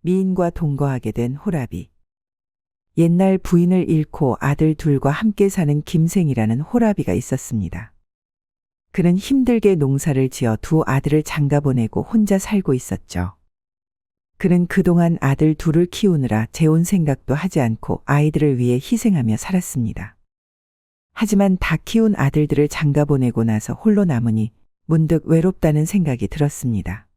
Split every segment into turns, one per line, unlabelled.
미인과 동거하게 된 호랍이. 옛날 부인을 잃고 아들 둘과 함께 사는 김생이라는 호랍이가 있었습니다. 그는 힘들게 농사를 지어 두 아들을 장가보내고 혼자 살고 있었죠. 그는 그동안 아들 둘을 키우느라 재혼 생각도 하지 않고 아이들을 위해 희생하며 살았습니다. 하지만 다 키운 아들들을 장가보내고 나서 홀로 남으니 문득 외롭다는 생각이 들었습니다.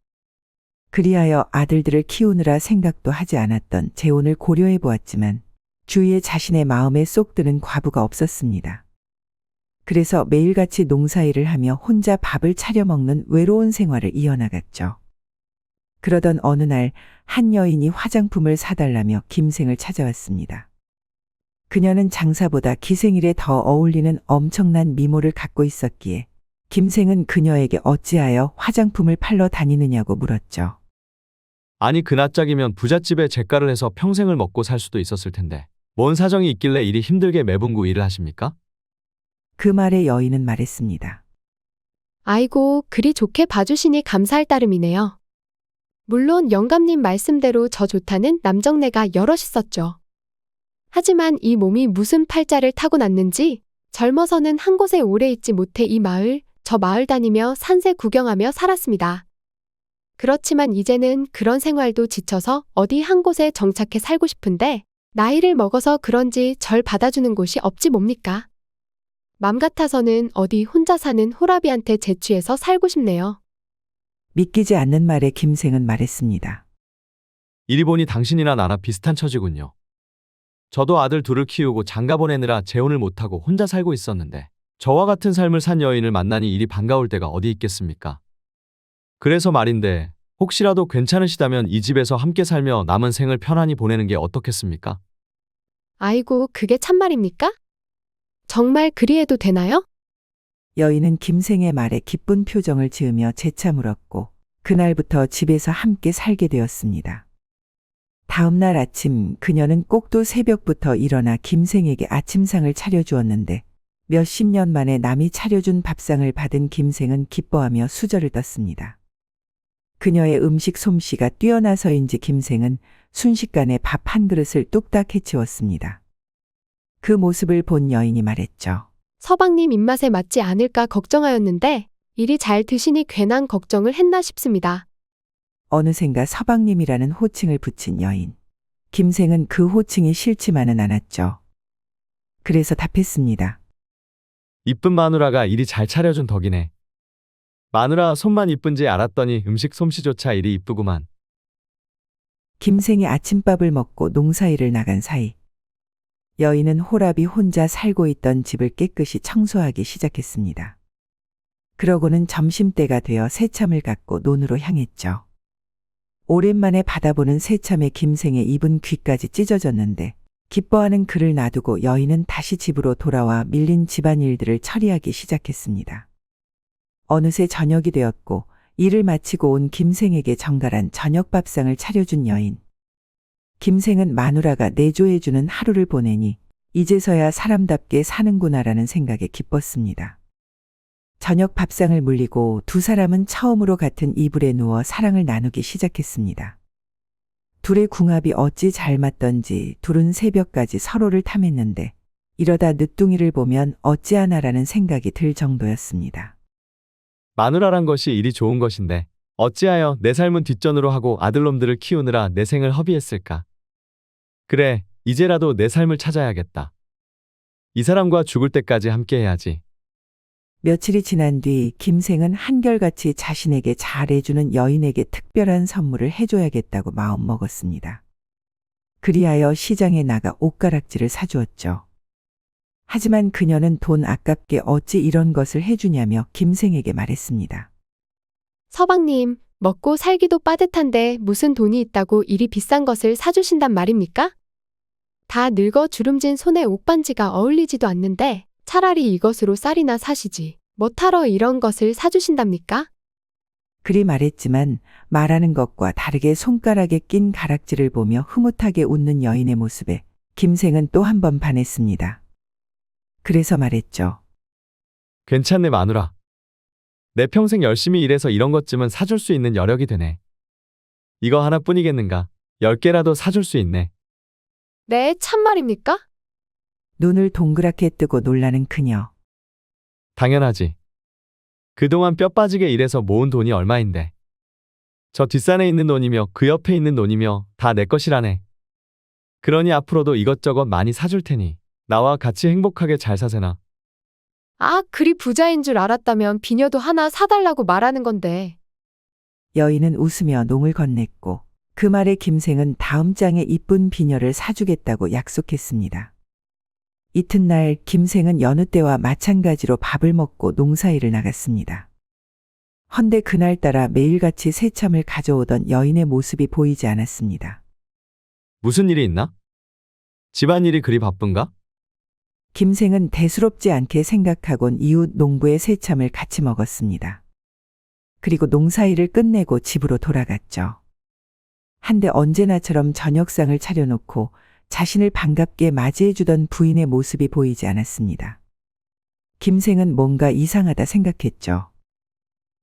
그리하여 아들들을 키우느라 생각도 하지 않았던 재혼을 고려해 보았지만 주위에 자신의 마음에 쏙 드는 과부가 없었습니다. 그래서 매일같이 농사일을 하며 혼자 밥을 차려 먹는 외로운 생활을 이어나갔죠. 그러던 어느 날 한 여인이 화장품을 사달라며 김생을 찾아왔습니다. 그녀는 장사보다 기생일에 더 어울리는 엄청난 미모를 갖고 있었기에 김생은 그녀에게 어찌하여 화장품을 팔러 다니느냐고 물었죠.
아니 그낯짝이면 부잣집에 재가를 해서 평생을 먹고 살 수도 있었을 텐데 뭔 사정이 있길래 이리 힘들게 매분구 일을 하십니까?
그 말에 여인은 말했습니다.
아이고, 그리 좋게 봐주시니 감사할 따름이네요. 물론 영감님 말씀대로 저 좋다는 남정네가 여럿 있었죠. 하지만 이 몸이 무슨 팔자를 타고났는지 젊어서는 한 곳에 오래 있지 못해 이 마을, 저 마을 다니며 산세 구경하며 살았습니다. 그렇지만 이제는 그런 생활도 지쳐서 어디 한 곳에 정착해 살고 싶은데 나이를 먹어서 그런지 절 받아주는 곳이 없지 뭡니까? 맘 같아서는 어디 혼자 사는 호라비한테 재취해서 살고 싶네요.
믿기지 않는 말에 김생은 말했습니다.
이리 보니 당신이나 나랑 비슷한 처지군요. 저도 아들 둘을 키우고 장가 보내느라 재혼을 못하고 혼자 살고 있었는데 저와 같은 삶을 산 여인을 만나니 이리 반가울 때가 어디 있겠습니까? 그래서 말인데 혹시라도 괜찮으시다면 이 집에서 함께 살며 남은 생을 편안히 보내는 게 어떻겠습니까?
아이고, 그게 참말입니까? 정말 그리해도 되나요?
여인은 김생의 말에 기쁜 표정을 지으며 재차 물었고 그날부터 집에서 함께 살게 되었습니다. 다음 날 아침 그녀는 꼭두 새벽부터 일어나 김생에게 아침상을 차려주었는데 몇십 년 만에 남이 차려준 밥상을 받은 김생은 기뻐하며 수저를 떴습니다. 그녀의 음식 솜씨가 뛰어나서인지 김생은 순식간에 밥 한 그릇을 뚝딱 해치웠습니다. 그 모습을 본 여인이 말했죠.
서방님 입맛에 맞지 않을까 걱정하였는데 이리 잘 드시니 괜한 걱정을 했나 싶습니다.
어느샌가 서방님이라는 호칭을 붙인 여인. 김생은 그 호칭이 싫지만은 않았죠. 그래서 답했습니다.
이쁜 마누라가 이리 잘 차려준 덕이네. 마누라 손만 이쁜지 알았더니 음식 솜씨조차 이리 이쁘구만.
김생이 아침밥을 먹고 농사일을 나간 사이 여인은 호랍이 혼자 살고 있던 집을 깨끗이 청소하기 시작했습니다. 그러고는 점심때가 되어 새참을 갖고 논으로 향했죠. 오랜만에 받아보는 새참에 김생의 입은 귀까지 찢어졌는데 기뻐하는 그를 놔두고 여인은 다시 집으로 돌아와 밀린 집안일들을 처리하기 시작했습니다. 어느새 저녁이 되었고 일을 마치고 온 김생에게 정갈한 저녁 밥상을 차려준 여인. 김생은 마누라가 내조해주는 하루를 보내니 이제서야 사람답게 사는구나라는 생각에 기뻤습니다. 저녁 밥상을 물리고 두 사람은 처음으로 같은 이불에 누워 사랑을 나누기 시작했습니다. 둘의 궁합이 어찌 잘 맞던지 둘은 새벽까지 서로를 탐했는데 이러다 늦둥이를 보면 어찌하나라는 생각이 들 정도였습니다.
마누라란 것이 이리 좋은 것인데 어찌하여 내 삶은 뒷전으로 하고 아들놈들을 키우느라 내 생을 허비했을까? 그래, 이제라도 내 삶을 찾아야겠다. 이 사람과 죽을 때까지 함께 해야지.
며칠이 지난 뒤 김생은 한결같이 자신에게 잘해주는 여인에게 특별한 선물을 해줘야겠다고 마음먹었습니다. 그리하여 시장에 나가 옷가락지를 사주었죠. 하지만 그녀는 돈 아깝게 어찌 이런 것을 해주냐며 김생에게 말했습니다.
서방님, 먹고 살기도 빠듯한데 무슨 돈이 있다고 이리 비싼 것을 사주신단 말입니까? 다 늙어 주름진 손에 옥반지가 어울리지도 않는데 차라리 이것으로 쌀이나 사시지. 뭐하러 이런 것을 사주신답니까?
그리 말했지만 말하는 것과 다르게 손가락에 낀 가락지를 보며 흐뭇하게 웃는 여인의 모습에 김생은 또 한 번 반했습니다. 그래서 말했죠.
괜찮네 마누라. 내 평생 열심히 일해서 이런 것쯤은 사줄 수 있는 여력이 되네. 이거 하나뿐이겠는가? 10개라도 사줄 수 있네.
네, 참말입니까?
눈을 동그랗게 뜨고 놀라는 그녀.
당연하지. 그동안 뼈 빠지게 일해서 모은 돈이 얼마인데. 저 뒷산에 있는 돈이며 그 옆에 있는 돈이며 다 내 것이라네. 그러니 앞으로도 이것저것 많이 사줄 테니 나와 같이 행복하게 잘 사세나.
아, 그리 부자인 줄 알았다면 비녀도 하나 사달라고 말하는 건데.
여인은 웃으며 농을 건넸고 그 말에 김생은 다음 장에 이쁜 비녀를 사주겠다고 약속했습니다. 이튿날 김생은 여느 때와 마찬가지로 밥을 먹고 농사일을 나갔습니다. 헌데 그날따라 매일같이 새참을 가져오던 여인의 모습이 보이지 않았습니다.
무슨 일이 있나? 집안일이 그리 바쁜가?
김생은 대수롭지 않게 생각하곤 이웃 농부의 새참을 같이 먹었습니다. 그리고 농사일을 끝내고 집으로 돌아갔죠. 한데 언제나처럼 저녁상을 차려놓고 자신을 반갑게 맞이해주던 부인의 모습이 보이지 않았습니다. 김생은 뭔가 이상하다 생각했죠.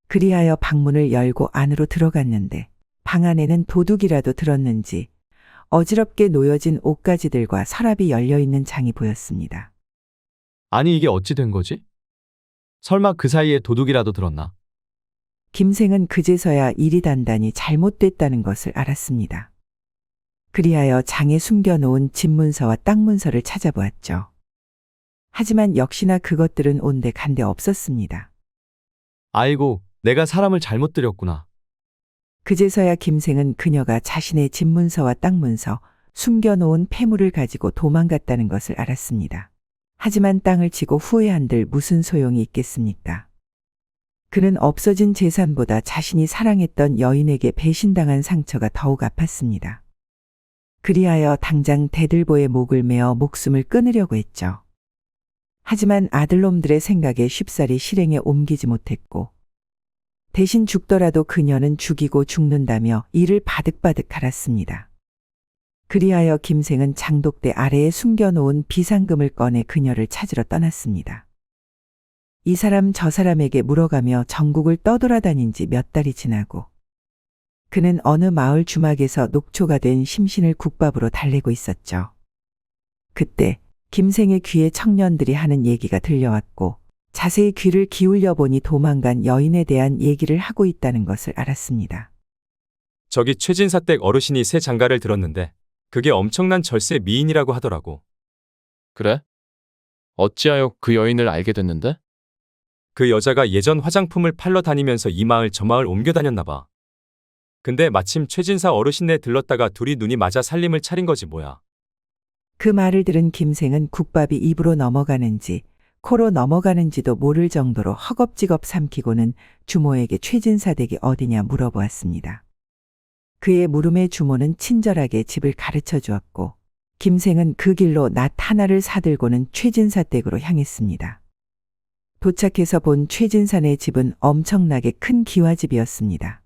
그리하여 방문을 열고 안으로 들어갔는데 방 안에는 도둑이라도 들었는지 어지럽게 놓여진 옷가지들과 서랍이 열려있는 장이 보였습니다.
아니 이게 어찌 된 거지? 설마 그 사이에 도둑이라도 들었나?
김생은 그제서야 일이 단단히 잘못됐다는 것을 알았습니다. 그리하여 장에 숨겨놓은 집문서와 땅문서를 찾아보았죠. 하지만 역시나 그것들은 온데간데 없었습니다.
아이고, 내가 사람을 잘못 들였구나.
그제서야 김생은 그녀가 자신의 집문서와 땅문서, 숨겨놓은 폐물을 가지고 도망갔다는 것을 알았습니다. 하지만 땅을 치고 후회한들 무슨 소용이 있겠습니까? 그는 없어진 재산보다 자신이 사랑했던 여인에게 배신당한 상처가 더욱 아팠습니다. 그리하여 당장 대들보의 목을 메어 목숨을 끊으려고 했죠. 하지만 아들놈들의 생각에 쉽사리 실행에 옮기지 못했고 대신 죽더라도 그녀는 죽이고 죽는다며 이를 바득바득 갈았습니다. 그리하여 김생은 장독대 아래에 숨겨놓은 비상금을 꺼내 그녀를 찾으러 떠났습니다. 이 사람 저 사람에게 물어가며 전국을 떠돌아다닌 지 몇 달이 지나고 그는 어느 마을 주막에서 녹초가 된 심신을 국밥으로 달래고 있었죠. 그때 김생의 귀에 청년들이 하는 얘기가 들려왔고 자세히 귀를 기울여 보니 도망간 여인에 대한 얘기를 하고 있다는 것을 알았습니다.
저기 최진사댁 어르신이 새 장가를 들었는데 그게 엄청난 절세 미인이라고 하더라고.
그래? 어찌하여 그 여인을 알게 됐는데?
그 여자가 예전 화장품을 팔러 다니면서 이 마을 저 마을 옮겨 다녔나 봐. 근데 마침 최진사 어르신네 들렀다가 둘이 눈이 맞아 살림을 차린 거지 뭐야.
그 말을 들은 김생은 국밥이 입으로 넘어가는지 코로 넘어가는지도 모를 정도로 허겁지겁 삼키고는 주모에게 최진사 댁이 어디냐 물어보았습니다. 그의 물음에 주모는 친절하게 집을 가르쳐 주었고 김생은 그 길로 낫 하나를 사들고는 최진사 댁으로 향했습니다. 도착해서 본 최진사네 집은 엄청나게 큰 기와집이었습니다.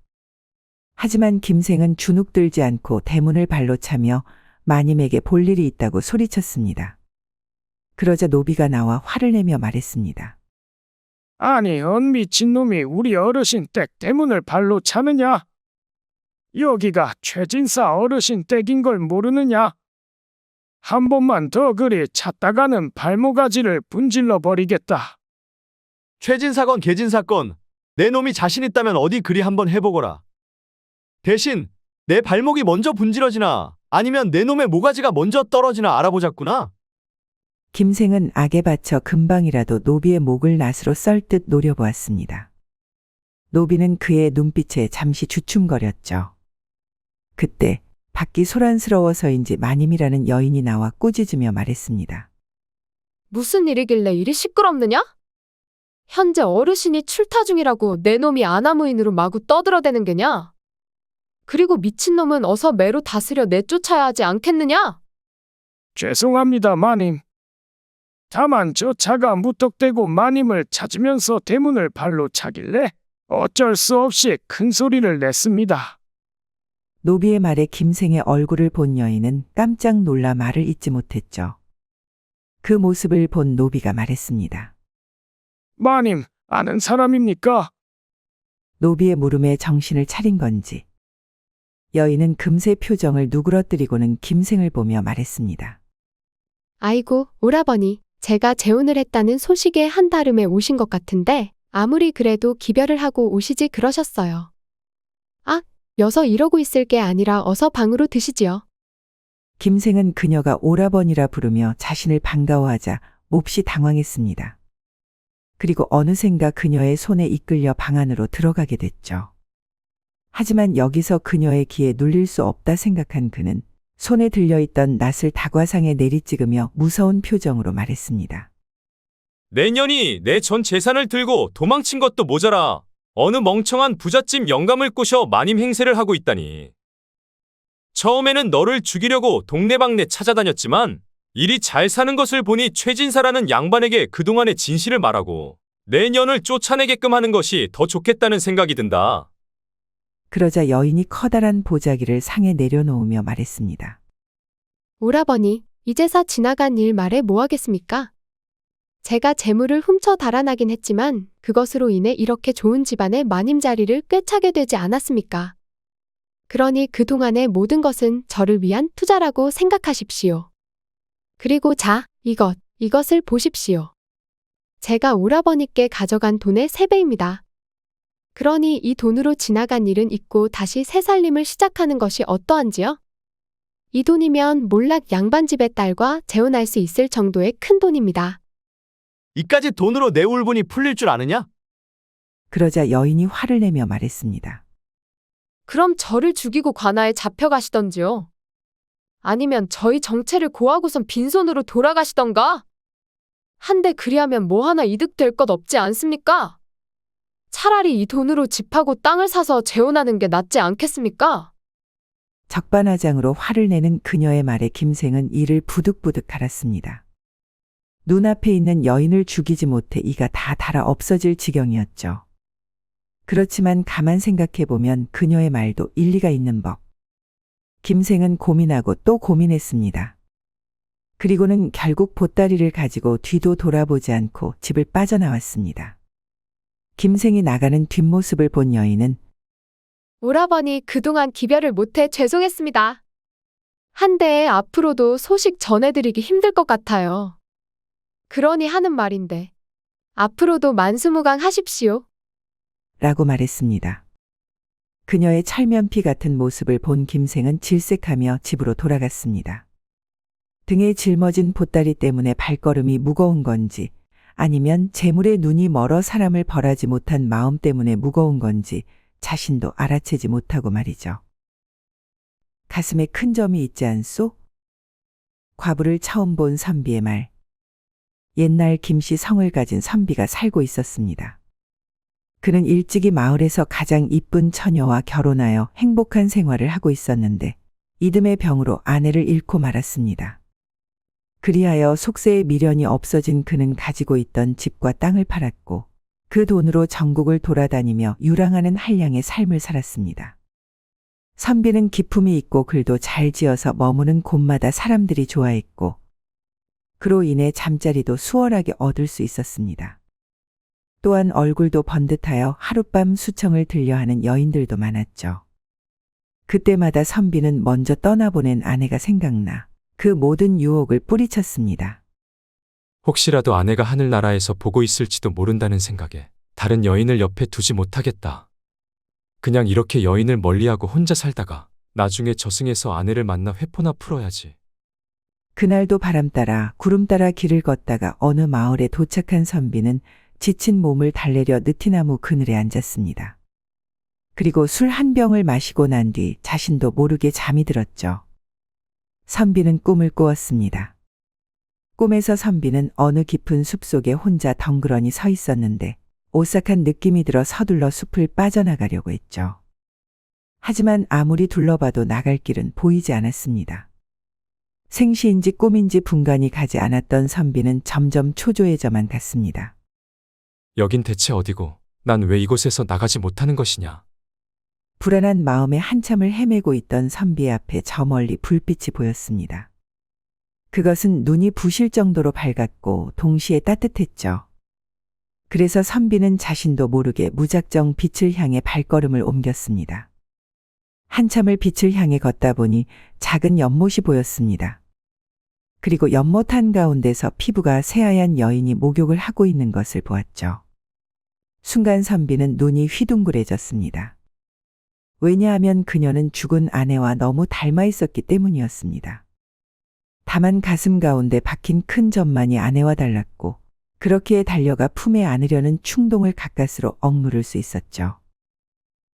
하지만 김생은 주눅들지 않고 대문을 발로 차며 마님에게 볼 일이 있다고 소리쳤습니다. 그러자 노비가 나와 화를 내며 말했습니다.
아니, 미친놈이 우리 어르신 댁 대문을 발로 차느냐? 여기가 최진사 어르신 댁인 걸 모르느냐? 한 번만 더 그리 찾다가는 발모가지를 분질러 버리겠다.
최진사건 개진사건 내 놈이 자신 있다면 어디 그리 한번 해보거라. 대신 내 발목이 먼저 분질러지나 아니면 내 놈의 모가지가 먼저 떨어지나 알아보자꾸나.
김생은 악에 받쳐 금방이라도 노비의 목을 낫으로 썰듯 노려보았습니다. 노비는 그의 눈빛에 잠시 주춤거렸죠. 그때 밖이 소란스러워서인지 마님이라는 여인이 나와 꾸짖으며 말했습니다.
무슨 일이길래 이리 시끄럽느냐? 현재 어르신이 출타 중이라고 내 놈이 아나무인으로 마구 떠들어대는 게냐? 그리고 미친놈은 어서 매로 다스려 내쫓아야 하지 않겠느냐?
죄송합니다, 마님. 다만 저 차가 무턱대고 마님을 찾으면서 대문을 발로 차길래 어쩔 수 없이 큰 소리를 냈습니다.
노비의 말에 김생의 얼굴을 본 여인은 깜짝 놀라 말을 잇지 못했죠. 그 모습을 본 노비가 말했습니다.
마님, 아는 사람입니까?
노비의 물음에 정신을 차린 건지 여인은 금세 표정을 누그러뜨리고는 김생을 보며 말했습니다.
아이고, 오라버니, 제가 재혼을 했다는 소식에 한달음에 오신 것 같은데 아무리 그래도 기별을 하고 오시지 그러셨어요. 아, 여서 이러고 있을 게 아니라 어서 방으로 드시지요.
김생은 그녀가 오라버니라 부르며 자신을 반가워하자 몹시 당황했습니다. 그리고 어느샌가 그녀의 손에 이끌려 방 안으로 들어가게 됐죠. 하지만 여기서 그녀의 기에 눌릴 수 없다 생각한 그는 손에 들려있던 낫을 다과상에 내리찍으며 무서운 표정으로 말했습니다.
내 년이 내 전 재산을 들고 도망친 것도 모자라 어느 멍청한 부잣집 영감을 꼬셔 마님 행세를 하고 있다니. 처음에는 너를 죽이려고 동네방네 찾아다녔지만 일이 잘 사는 것을 보니 최진사라는 양반에게 그동안의 진실을 말하고 내 년을 쫓아내게끔 하는 것이 더 좋겠다는 생각이 든다.
그러자 여인이 커다란 보자기를 상에 내려놓으며 말했습니다.
오라버니, 이제서 지나간 일 말해 뭐 하겠습니까? 제가 재물을 훔쳐 달아나긴 했지만 그것으로 인해 이렇게 좋은 집안의 마님 자리를 꿰차게 되지 않았습니까? 그러니 그동안의 모든 것은 저를 위한 투자라고 생각하십시오. 그리고 자, 이것을 보십시오. 제가 오라버니께 가져간 돈의 3배입니다. 그러니 이 돈으로 지나간 일은 잊고 다시 새 살림을 시작하는 것이 어떠한지요? 이 돈이면 몰락 양반집의 딸과 재혼할 수 있을 정도의 큰 돈입니다.
이까지 돈으로 내 울분이 풀릴 줄 아느냐?
그러자 여인이 화를 내며 말했습니다.
그럼 저를 죽이고 관아에 잡혀가시던지요. 아니면 저희 정체를 고하고선 빈손으로 돌아가시던가. 한데 그리하면 뭐 하나 이득될 것 없지 않습니까? 차라리 이 돈으로 집하고 땅을 사서 재혼하는 게 낫지 않겠습니까?
적반하장으로 화를 내는 그녀의 말에 김생은 이를 부득부득 갈았습니다. 눈앞에 있는 여인을 죽이지 못해 이가 다 달아 없어질 지경이었죠. 그렇지만 가만 생각해보면 그녀의 말도 일리가 있는 법. 김생은 고민하고 또 고민했습니다. 그리고는 결국 보따리를 가지고 뒤도 돌아보지 않고 집을 빠져나왔습니다. 김생이 나가는 뒷모습을 본 여인은
오라버니, 그동안 기별을 못해 죄송했습니다. 한데 앞으로도 소식 전해드리기 힘들 것 같아요. 그러니 하는 말인데 앞으로도 만수무강하십시오.
라고 말했습니다. 그녀의 철면피 같은 모습을 본 김생은 질색하며 집으로 돌아갔습니다. 등에 짊어진 보따리 때문에 발걸음이 무거운 건지 아니면 재물에 눈이 멀어 사람을 벌하지 못한 마음 때문에 무거운 건지 자신도 알아채지 못하고 말이죠. 가슴에 큰 점이 있지 않소? 과부를 처음 본 선비의 말. 옛날 김씨 성을 가진 선비가 살고 있었습니다. 그는 일찍이 마을에서 가장 이쁜 처녀와 결혼하여 행복한 생활을 하고 있었는데 이듬해 병으로 아내를 잃고 말았습니다. 그리하여 속세의 미련이 없어진 그는 가지고 있던 집과 땅을 팔았고 그 돈으로 전국을 돌아다니며 유랑하는 한량의 삶을 살았습니다. 선비는 기품이 있고 글도 잘 지어서 머무는 곳마다 사람들이 좋아했고 그로 인해 잠자리도 수월하게 얻을 수 있었습니다. 또한 얼굴도 번듯하여 하룻밤 수청을 들려하는 여인들도 많았죠. 그때마다 선비는 먼저 떠나보낸 아내가 생각나 그 모든 유혹을 뿌리쳤습니다.
혹시라도 아내가 하늘나라에서 보고 있을지도 모른다는 생각에 다른 여인을 옆에 두지 못하겠다. 그냥 이렇게 여인을 멀리하고 혼자 살다가 나중에 저승에서 아내를 만나 회포나 풀어야지.
그날도 바람 따라 구름 따라 길을 걷다가 어느 마을에 도착한 선비는 지친 몸을 달래려 느티나무 그늘에 앉았습니다. 그리고 술 한 병을 마시고 난 뒤 자신도 모르게 잠이 들었죠. 선비는 꿈을 꾸었습니다. 꿈에서 선비는 어느 깊은 숲속에 혼자 덩그러니 서 있었는데 오싹한 느낌이 들어 서둘러 숲을 빠져나가려고 했죠. 하지만 아무리 둘러봐도 나갈 길은 보이지 않았습니다. 생시인지 꿈인지 분간이 가지 않았던 선비는 점점 초조해져만 갔습니다.
여긴 대체 어디고 난 왜 이곳에서 나가지 못하는 것이냐.
불안한 마음에 한참을 헤매고 있던 선비 앞에 저 멀리 불빛이 보였습니다. 그것은 눈이 부실 정도로 밝았고 동시에 따뜻했죠. 그래서 선비는 자신도 모르게 무작정 빛을 향해 발걸음을 옮겼습니다. 한참을 빛을 향해 걷다 보니 작은 연못이 보였습니다. 그리고 연못 한가운데서 피부가 새하얀 여인이 목욕을 하고 있는 것을 보았죠. 순간 선비는 눈이 휘둥그레졌습니다. 왜냐하면 그녀는 죽은 아내와 너무 닮아 있었기 때문이었습니다. 다만 가슴 가운데 박힌 큰 점만이 아내와 달랐고 그렇기에 달려가 품에 안으려는 충동을 가까스로 억누를 수 있었죠.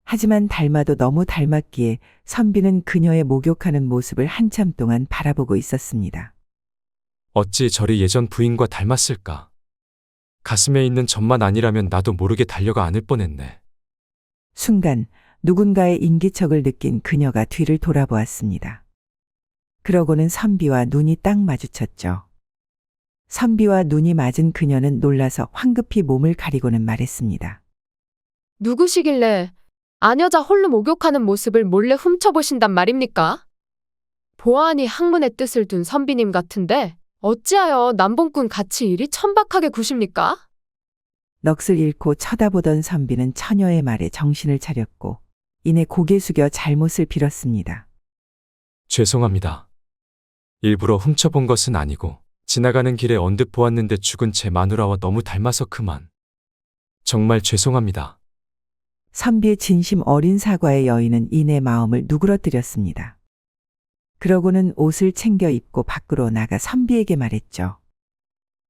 하지만 닮아도 너무 닮았기에 선비는 그녀의 목욕하는 모습을 한참 동안 바라보고 있었습니다.
어찌 저리 예전 부인과 닮았을까? 가슴에 있는 점만 아니라면 나도 모르게 달려가 안을 뻔했네.
순간 누군가의 인기척을 느낀 그녀가 뒤를 돌아보았습니다. 그러고는 선비와 눈이 딱 마주쳤죠. 선비와 눈이 맞은 그녀는 놀라서 황급히 몸을 가리고는 말했습니다.
누구시길래 아녀자 홀로 목욕하는 모습을 몰래 훔쳐보신단 말입니까? 보아하니 학문의 뜻을 둔 선비님 같은데 어찌하여 남봉꾼 같이 이리 천박하게 구십니까?
넋을 잃고 쳐다보던 선비는 처녀의 말에 정신을 차렸고 이내 고개 숙여 잘못을 빌었습니다.
죄송합니다. 일부러 훔쳐본 것은 아니고 지나가는 길에 언뜻 보았는데 죽은 제 마누라와 너무 닮아서 그만. 정말 죄송합니다.
선비의 진심 어린 사과에 여인은 이내 마음을 누그러뜨렸습니다. 그러고는 옷을 챙겨 입고 밖으로 나가 선비에게 말했죠.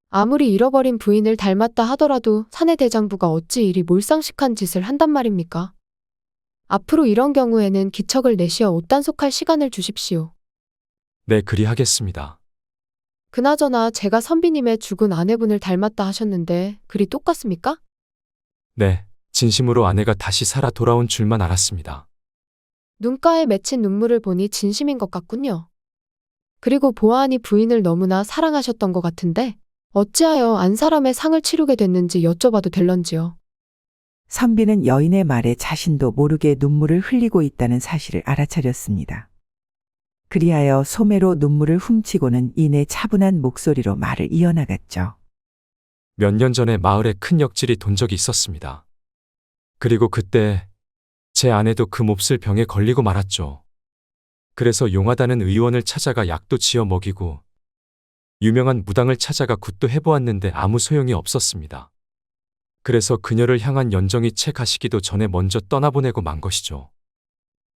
아무리 잃어버린 부인을 닮았다 하더라도 사내 대장부가 어찌 이리 몰상식한 짓을 한단 말입니까? 앞으로 이런 경우에는 기척을 내시어 옷단속할 시간을 주십시오.
네, 그리하겠습니다.
그나저나 제가 선비님의 죽은 아내분을 닮았다 하셨는데 그리 똑같습니까?
네, 진심으로 아내가 다시 살아 돌아온 줄만 알았습니다.
눈가에 맺힌 눈물을 보니 진심인 것 같군요. 그리고 보아하니 부인을 너무나 사랑하셨던 것 같은데 어찌하여 안 사람의 상을 치르게 됐는지 여쭤봐도 될런지요.
선비는 여인의 말에 자신도 모르게 눈물을 흘리고 있다는 사실을 알아차렸습니다. 그리하여 소매로 눈물을 훔치고는 이내 차분한 목소리로 말을 이어나갔죠.
몇 년 전에 마을에 큰 역질이 돈 적이 있었습니다. 그리고 그때 제 아내도 그 몹쓸 병에 걸리고 말았죠. 그래서 용하다는 의원을 찾아가 약도 지어 먹이고 유명한 무당을 찾아가 굿도 해보았는데 아무 소용이 없었습니다. 그래서 그녀를 향한 연정이 채 가시기도 전에 먼저 떠나보내고 만 것이죠.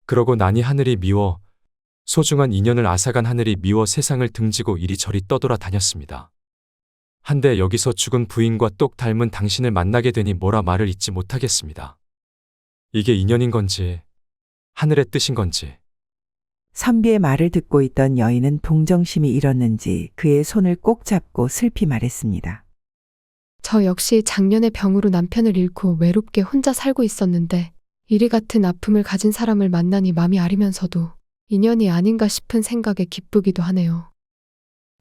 그러고 나니 하늘이 미워 소중한 인연을 앗아간 하늘이 미워 세상을 등지고 이리저리 떠돌아 다녔습니다. 한데 여기서 죽은 부인과 똑 닮은 당신을 만나게 되니 뭐라 말을 잇지 못하겠습니다. 이게 인연인 건지 하늘의 뜻인 건지.
선비의 말을 듣고 있던 여인은 동정심이 일었는지 그의 손을 꼭 잡고 슬피 말했습니다.
저 역시 작년에 병으로 남편을 잃고 외롭게 혼자 살고 있었는데 이리 같은 아픔을 가진 사람을 만나니 맘이 아리면서도 인연이 아닌가 싶은 생각에 기쁘기도 하네요.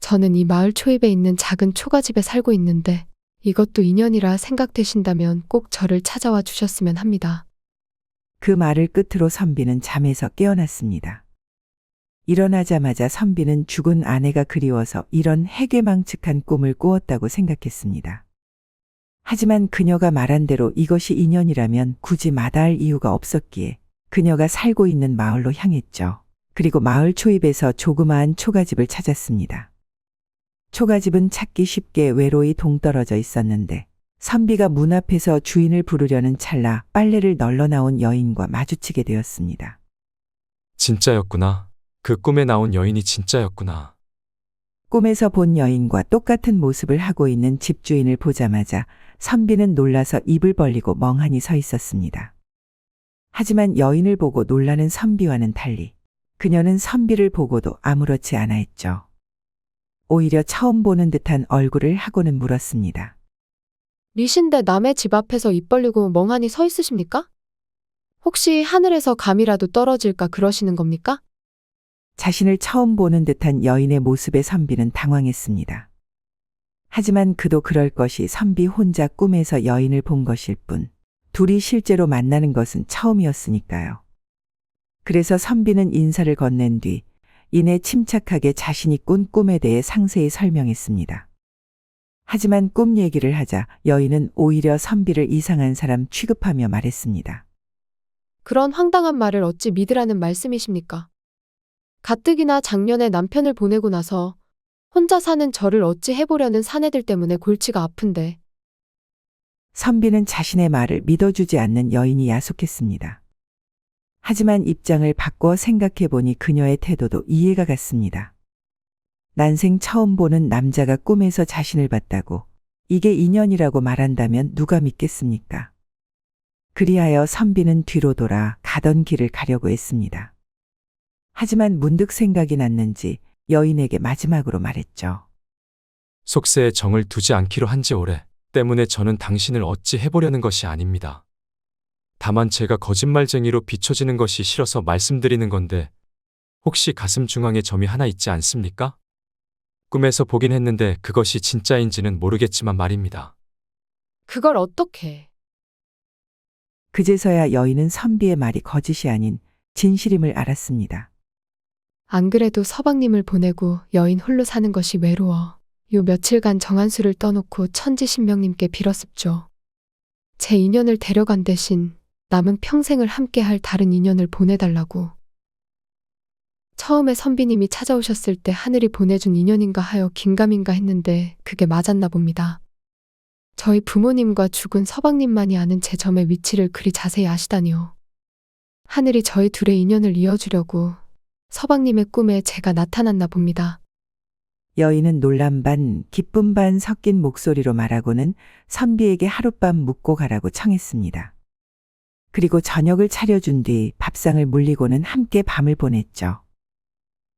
저는 이 마을 초입에 있는 작은 초가집에 살고 있는데 이것도 인연이라 생각되신다면 꼭 저를 찾아와 주셨으면 합니다.
그 말을 끝으로 선비는 잠에서 깨어났습니다. 일어나자마자 선비는 죽은 아내가 그리워서 이런 해괴망측한 꿈을 꾸었다고 생각했습니다. 하지만 그녀가 말한 대로 이것이 인연이라면 굳이 마다할 이유가 없었기에 그녀가 살고 있는 마을로 향했죠. 그리고 마을 초입에서 조그마한 초가집을 찾았습니다. 초가집은 찾기 쉽게 외로이 동떨어져 있었는데 선비가 문 앞에서 주인을 부르려는 찰나 빨래를 널러 나온 여인과 마주치게 되었습니다.
진짜였구나. 그 꿈에 나온 여인이 진짜였구나.
꿈에서 본 여인과 똑같은 모습을 하고 있는 집주인을 보자마자 선비는 놀라서 입을 벌리고 멍하니 서 있었습니다. 하지만 여인을 보고 놀라는 선비와는 달리 그녀는 선비를 보고도 아무렇지 않아 했죠. 오히려 처음 보는 듯한 얼굴을 하고는 물었습니다.
리신데 남의 집 앞에서 입 벌리고 멍하니 서 있으십니까? 혹시 하늘에서 감이라도 떨어질까 그러시는 겁니까?
자신을 처음 보는 듯한 여인의 모습에 선비는 당황했습니다. 하지만 그도 그럴 것이 선비 혼자 꿈에서 여인을 본 것일 뿐 둘이 실제로 만나는 것은 처음이었으니까요. 그래서 선비는 인사를 건넨 뒤 이내 침착하게 자신이 꾼 꿈에 대해 상세히 설명했습니다. 하지만 꿈 얘기를 하자 여인은 오히려 선비를 이상한 사람 취급하며 말했습니다.
그런 황당한 말을 어찌 믿으라는 말씀이십니까? 가뜩이나 작년에 남편을 보내고 나서 혼자 사는 저를 어찌 해보려는 사내들 때문에 골치가 아픈데.
선비는 자신의 말을 믿어주지 않는 여인이 야속했습니다. 하지만 입장을 바꿔 생각해 보니 그녀의 태도도 이해가 갔습니다. 난생 처음 보는 남자가 꿈에서 자신을 봤다고 이게 인연이라고 말한다면 누가 믿겠습니까? 그리하여 선비는 뒤로 돌아 가던 길을 가려고 했습니다. 하지만 문득 생각이 났는지 여인에게 마지막으로 말했죠.
속세에 정을 두지 않기로 한 지 오래 때문에 저는 당신을 어찌 해보려는 것이 아닙니다. 다만 제가 거짓말쟁이로 비춰지는 것이 싫어서 말씀드리는 건데 혹시 가슴 중앙에 점이 하나 있지 않습니까? 꿈에서 보긴 했는데 그것이 진짜인지는 모르겠지만 말입니다.
그걸 어떻게?
그제서야 여인은 선비의 말이 거짓이 아닌 진실임을 알았습니다.
안 그래도 서방님을 보내고 여인 홀로 사는 것이 외로워. 요 며칠간 정한수를 떠놓고 천지신명님께 빌었습죠. 제 인연을 데려간 대신 남은 평생을 함께할 다른 인연을 보내달라고. 처음에 선비님이 찾아오셨을 때 하늘이 보내준 인연인가 하여 긴가민가 했는데 그게 맞았나 봅니다. 저희 부모님과 죽은 서방님만이 아는 제 점의 위치를 그리 자세히 아시다니요. 하늘이 저희 둘의 인연을 이어주려고 서방님의 꿈에 제가 나타났나 봅니다.
여인은 놀람 반 기쁨 반 섞인 목소리로 말하고는 선비에게 하룻밤 묵고 가라고 청했습니다. 그리고 저녁을 차려준 뒤 밥상을 물리고는 함께 밤을 보냈죠.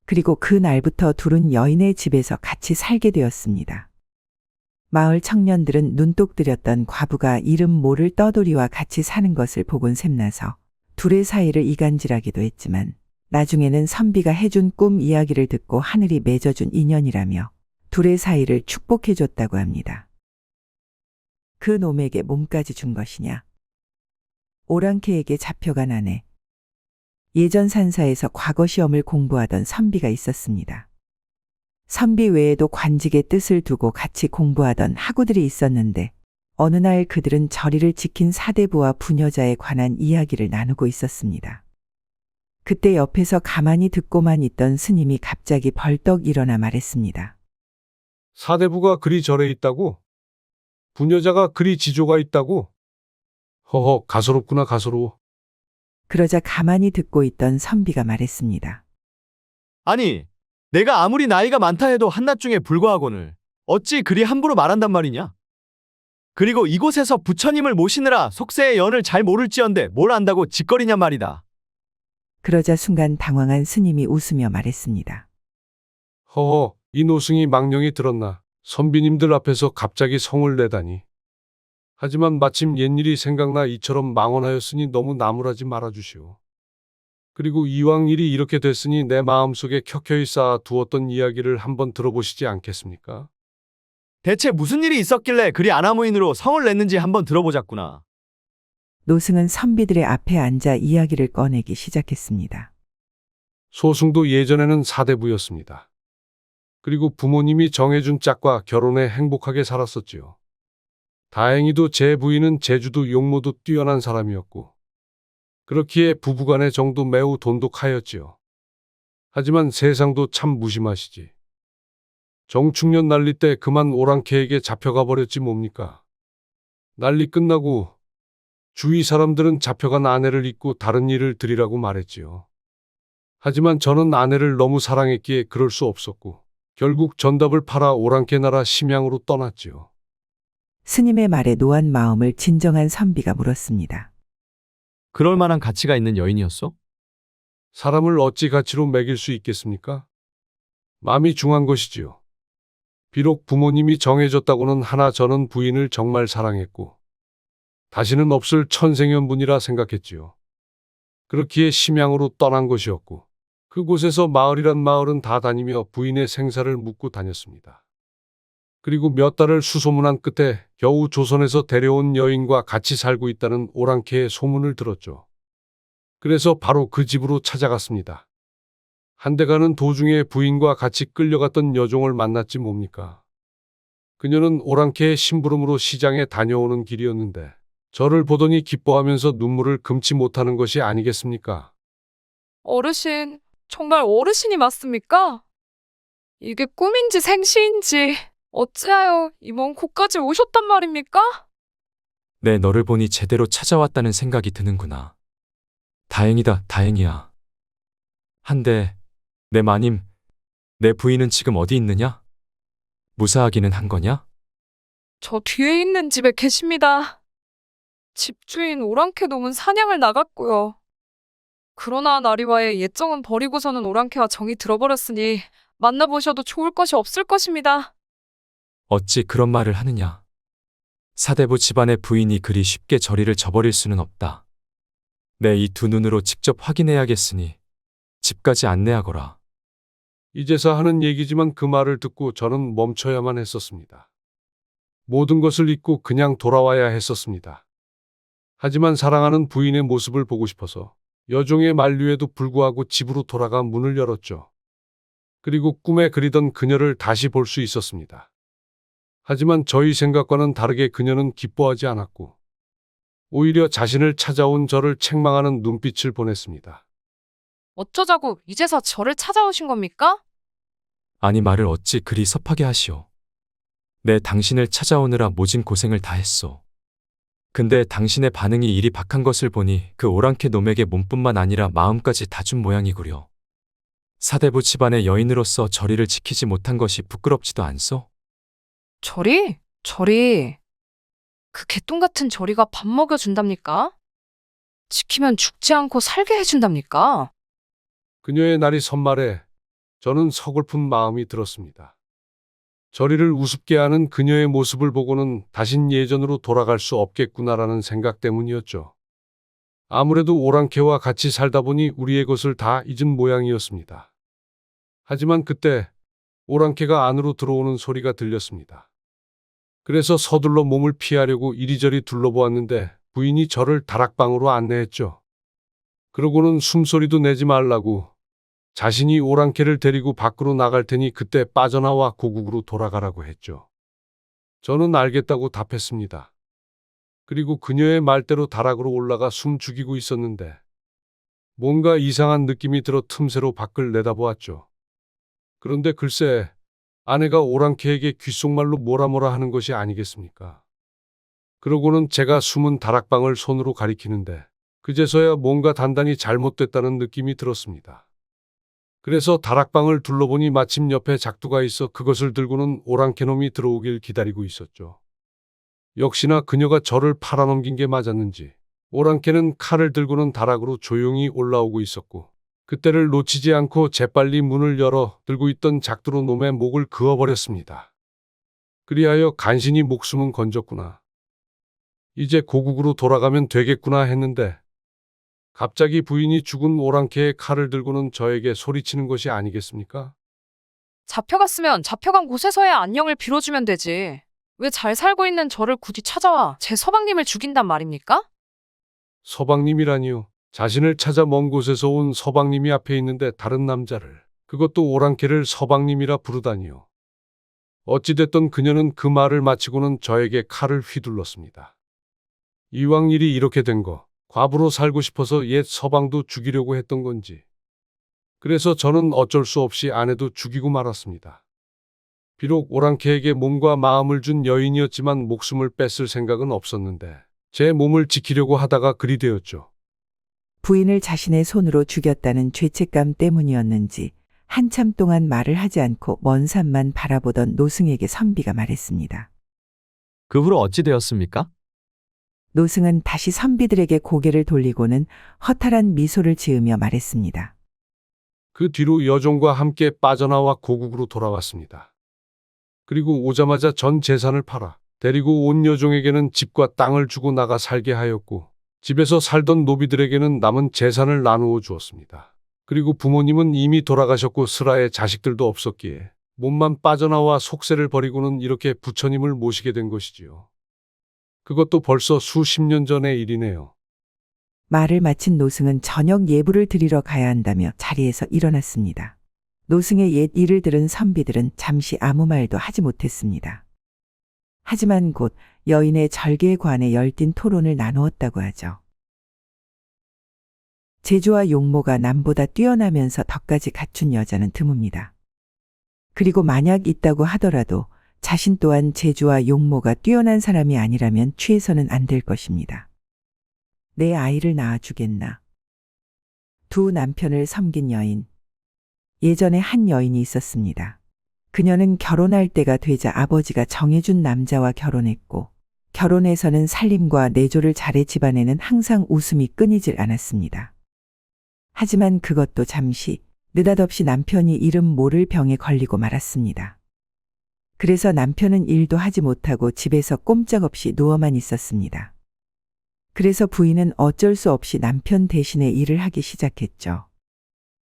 그리고 그 날부터 둘은 여인의 집에서 같이 살게 되었습니다. 마을 청년들은 눈독 들였던 과부가 이름 모를 떠돌이와 같이 사는 것을 보곤 샘나서 둘의 사이를 이간질하기도 했지만 나중에는 선비가 해준 꿈 이야기를 듣고 하늘이 맺어준 인연이라며 둘의 사이를 축복해줬다고 합니다. 그 놈에게 몸까지 준 것이냐? 오랑캐에게 잡혀간 아내. 예전 산사에서 과거 시험을 공부하던 선비가 있었습니다. 선비 외에도 관직의 뜻을 두고 같이 공부하던 하구들이 있었는데 어느 날 그들은 저리를 지킨 사대부와 부녀자에 관한 이야기를 나누고 있었습니다. 그때 옆에서 가만히 듣고만 있던 스님이 갑자기 벌떡 일어나 말했습니다.
사대부가 그리 절에 있다고? 부녀자가 그리 지조가 있다고? 허허, 가소롭구나, 가소로워.
그러자 가만히 듣고 있던 선비가 말했습니다.
아니, 내가 아무리 나이가 많다 해도 한낱 중에 불과하거늘 어찌 그리 함부로 말한단 말이냐? 그리고 이곳에서 부처님을 모시느라 속세의 연을 잘 모를지언데 뭘 안다고 짓거리냔 말이다.
그러자 순간 당황한 스님이 웃으며 말했습니다.
허허, 이 노승이 망령이 들었나. 선비님들 앞에서 갑자기 성을 내다니. 하지만 마침 옛일이 생각나 이처럼 망언하였으니 너무 나무라지 말아주시오. 그리고 이왕 일이 이렇게 됐으니 내 마음속에 켜켜이 쌓아 두었던 이야기를 한번 들어보시지 않겠습니까?
대체 무슨 일이 있었길래 그리 아나무인으로 성을 냈는지 한번 들어보자꾸나.
노승은 선비들의 앞에 앉아 이야기를 꺼내기 시작했습니다.
소승도 예전에는 사대부였습니다. 그리고 부모님이 정해준 짝과 결혼해 행복하게 살았었지요. 다행히도 제 부인은 제주도 용모도 뛰어난 사람이었고 그렇기에 부부간의 정도 매우 돈독하였지요. 하지만 세상도 참 무심하시지. 정충년 난리 때 그만 오랑캐에게 잡혀가 버렸지 뭡니까. 난리 끝나고 주위 사람들은 잡혀간 아내를 잊고 다른 일을 들이라고 말했지요. 하지만 저는 아내를 너무 사랑했기에 그럴 수 없었고 결국 전답을 팔아 오랑캐 나라 심양으로 떠났지요.
스님의 말에 노한 마음을 진정한 선비가 물었습니다.
그럴 만한 가치가 있는 여인이었소?
사람을 어찌 가치로 매길 수 있겠습니까? 마음이 중한 것이지요. 비록 부모님이 정해졌다고는 하나 저는 부인을 정말 사랑했고 다시는 없을 천생연분이라 생각했지요. 그렇기에 심양으로 떠난 것이었고 그곳에서 마을이란 마을은 다 다니며 부인의 생사를 묻고 다녔습니다. 그리고 몇 달을 수소문한 끝에 겨우 조선에서 데려온 여인과 같이 살고 있다는 오랑캐의 소문을 들었죠. 그래서 바로 그 집으로 찾아갔습니다. 한데 가는 도중에 부인과 같이 끌려갔던 여종을 만났지 뭡니까. 그녀는 오랑캐의 심부름으로 시장에 다녀오는 길이었는데 저를 보더니 기뻐하면서 눈물을 금치 못하는 것이 아니겠습니까?
어르신, 정말 어르신이 맞습니까? 이게 꿈인지 생시인지 어찌하여 이 먼 곳까지 오셨단 말입니까?
내 너를 보니 제대로 찾아왔다는 생각이 드는구나. 다행이다, 다행이야. 한데, 내 마님, 내 부인은 지금 어디 있느냐? 무사하기는 한 거냐?
저 뒤에 있는 집에 계십니다. 집주인 오랑캐 놈은 사냥을 나갔고요. 그러나 나리와의 예정은 버리고서는 오랑캐와 정이 들어버렸으니 만나보셔도 좋을 것이 없을 것입니다.
어찌 그런 말을 하느냐? 사대부 집안의 부인이 그리 쉽게 저리를 저버릴 수는 없다. 내 이 두 눈으로 직접 확인해야겠으니 집까지 안내하거라.
이제서 하는 얘기지만 그 말을 듣고 저는 멈춰야만 했었습니다. 모든 것을 잊고 그냥 돌아와야 했었습니다. 하지만 사랑하는 부인의 모습을 보고 싶어서 여종의 만류에도 불구하고 집으로 돌아가 문을 열었죠. 그리고 꿈에 그리던 그녀를 다시 볼 수 있었습니다. 하지만 저희 생각과는 다르게 그녀는 기뻐하지 않았고 오히려 자신을 찾아온 저를 책망하는 눈빛을 보냈습니다.
어쩌자고 이제서 저를 찾아오신 겁니까?
아니 말을 어찌 그리 섭하게 하시오. 내 당신을 찾아오느라 모진 고생을 다 했소. 근데 당신의 반응이 이리 박한 것을 보니 그 오랑캐 놈에게 몸뿐만 아니라 마음까지 다 준 모양이구려. 사대부 집안의 여인으로서 저리를 지키지 못한 것이 부끄럽지도 않소?
저리? 그 개똥 같은 저리가 밥 먹여준답니까? 지키면 죽지 않고 살게 해준답니까?
그녀의 날이 선말에 저는 서글픈 마음이 들었습니다. 저리를 우습게 하는 그녀의 모습을 보고는 다신 예전으로 돌아갈 수 없겠구나라는 생각 때문이었죠. 아무래도 오랑캐와 같이 살다 보니 우리의 것을 다 잊은 모양이었습니다. 하지만 그때 오랑캐가 안으로 들어오는 소리가 들렸습니다. 그래서 서둘러 몸을 피하려고 이리저리 둘러보았는데 부인이 저를 다락방으로 안내했죠. 그러고는 숨소리도 내지 말라고 자신이 오랑캐를 데리고 밖으로 나갈 테니 그때 빠져나와 고국으로 돌아가라고 했죠. 저는 알겠다고 답했습니다. 그리고 그녀의 말대로 다락으로 올라가 숨 죽이고 있었는데 뭔가 이상한 느낌이 들어 틈새로 밖을 내다보았죠. 그런데 글쎄 아내가 오랑캐에게 귓속말로 뭐라 하는 것이 아니겠습니까? 그러고는 제가 숨은 다락방을 손으로 가리키는데 그제서야 뭔가 단단히 잘못됐다는 느낌이 들었습니다. 그래서 다락방을 둘러보니 마침 옆에 작두가 있어 그것을 들고는 오랑캐놈이 들어오길 기다리고 있었죠. 역시나 그녀가 저를 팔아넘긴 게 맞았는지 오랑캐는 칼을 들고는 다락으로 조용히 올라오고 있었고 그때를 놓치지 않고 재빨리 문을 열어 들고 있던 작두로 놈의 목을 그어버렸습니다. 그리하여 간신히 목숨은 건졌구나. 이제 고국으로 돌아가면 되겠구나 했는데 갑자기 부인이 죽은 오랑캐의 칼을 들고는 저에게 소리치는 것이 아니겠습니까?
잡혀갔으면 잡혀간 곳에서야 안녕을 빌어주면 되지. 왜 잘 살고 있는 저를 굳이 찾아와 제 서방님을 죽인단 말입니까?
서방님이라니요. 자신을 찾아 먼 곳에서 온 서방님이 앞에 있는데 다른 남자를, 그것도 오랑캐를 서방님이라 부르다니요. 어찌됐든 그녀는 그 말을 마치고는 저에게 칼을 휘둘렀습니다. 이왕 일이 이렇게 된 거, 과부로 살고 싶어서 옛 서방도 죽이려고 했던 건지. 그래서 저는 어쩔 수 없이 아내도 죽이고 말았습니다. 비록 오랑캐에게 몸과 마음을 준 여인이었지만 목숨을 뺏을 생각은 없었는데 제 몸을 지키려고 하다가 그리 되었죠.
부인을 자신의 손으로 죽였다는 죄책감 때문이었는지 한참 동안 말을 하지 않고 먼 산만 바라보던 노승에게 선비가 말했습니다.
그 후로 어찌 되었습니까?
노승은 다시 선비들에게 고개를 돌리고는 허탈한 미소를 지으며 말했습니다.
그 뒤로 여종과 함께 빠져나와 고국으로 돌아왔습니다. 그리고 오자마자 전 재산을 팔아 데리고 온 여종에게는 집과 땅을 주고 나가 살게 하였고 집에서 살던 노비들에게는 남은 재산을 나누어 주었습니다. 그리고 부모님은 이미 돌아가셨고 슬하에 자식들도 없었기에 몸만 빠져나와 속세를 버리고는 이렇게 부처님을 모시게 된 것이지요. 그것도 벌써 수십 년 전의 일이네요.
말을 마친 노승은 저녁 예불을 드리러 가야 한다며 자리에서 일어났습니다. 노승의 옛 일을 들은 선비들은 잠시 아무 말도 하지 못했습니다. 하지만 곧 여인의 절개에 관해 열띤 토론을 나누었다고 하죠. 재주와 용모가 남보다 뛰어나면서 덕까지 갖춘 여자는 드뭅니다. 그리고 만약 있다고 하더라도 자신 또한 재주와 용모가 뛰어난 사람이 아니라면 취해서는 안 될 것입니다. 내 아이를 낳아주겠나. 두 남편을 섬긴 여인. 예전에 한 여인이 있었습니다. 그녀는 결혼할 때가 되자 아버지가 정해준 남자와 결혼했고, 결혼해서는 살림과 내조를 잘해 집안에는 항상 웃음이 끊이질 않았습니다. 하지만 그것도 잠시, 느닷없이 남편이 이름 모를 병에 걸리고 말았습니다. 그래서 남편은 일도 하지 못하고 집에서 꼼짝없이 누워만 있었습니다. 그래서 부인은 어쩔 수 없이 남편 대신에 일을 하기 시작했죠.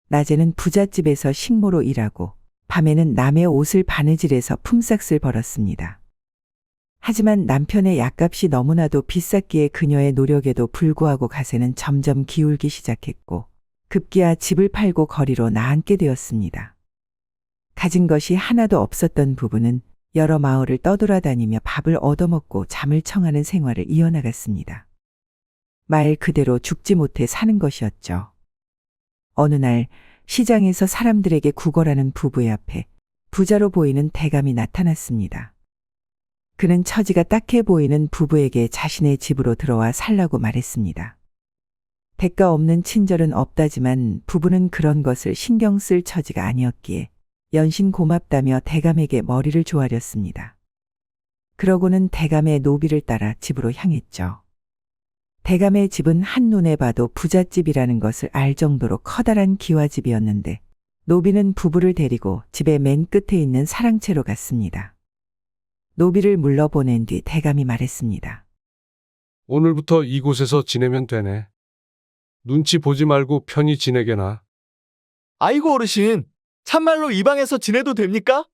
낮에는 부잣집에서 식모로 일하고 밤에는 남의 옷을 바느질해서 품삯을 벌었습니다. 하지만 남편의 약값이 너무나도 비쌌기에 그녀의 노력에도 불구하고 가세는 점점 기울기 시작했고 급기야 집을 팔고 거리로 나앉게 되었습니다. 가진 것이 하나도 없었던 부부는 여러 마을을 떠돌아다니며 밥을 얻어먹고 잠을 청하는 생활을 이어나갔습니다. 말 그대로 죽지 못해 사는 것이었죠. 어느 날 시장에서 사람들에게 구걸하는 부부의 앞에 부자로 보이는 대감이 나타났습니다. 그는 처지가 딱해 보이는 부부에게 자신의 집으로 들어와 살라고 말했습니다. 대가 없는 친절은 없다지만 부부는 그런 것을 신경 쓸 처지가 아니었기에 연신 고맙다며 대감에게 머리를 조아렸습니다. 그러고는 대감의 노비를 따라 집으로 향했죠. 대감의 집은 한눈에 봐도 부잣집이라는 것을 알 정도로 커다란 기와집이었는데 노비는 부부를 데리고 집의 맨 끝에 있는 사랑채로 갔습니다. 노비를 물러보낸 뒤 대감이 말했습니다.
오늘부터 이곳에서 지내면 되네. 눈치 보지 말고 편히 지내게나.
아이고 어르신, 참말로 이 방에서 지내도 됩니까?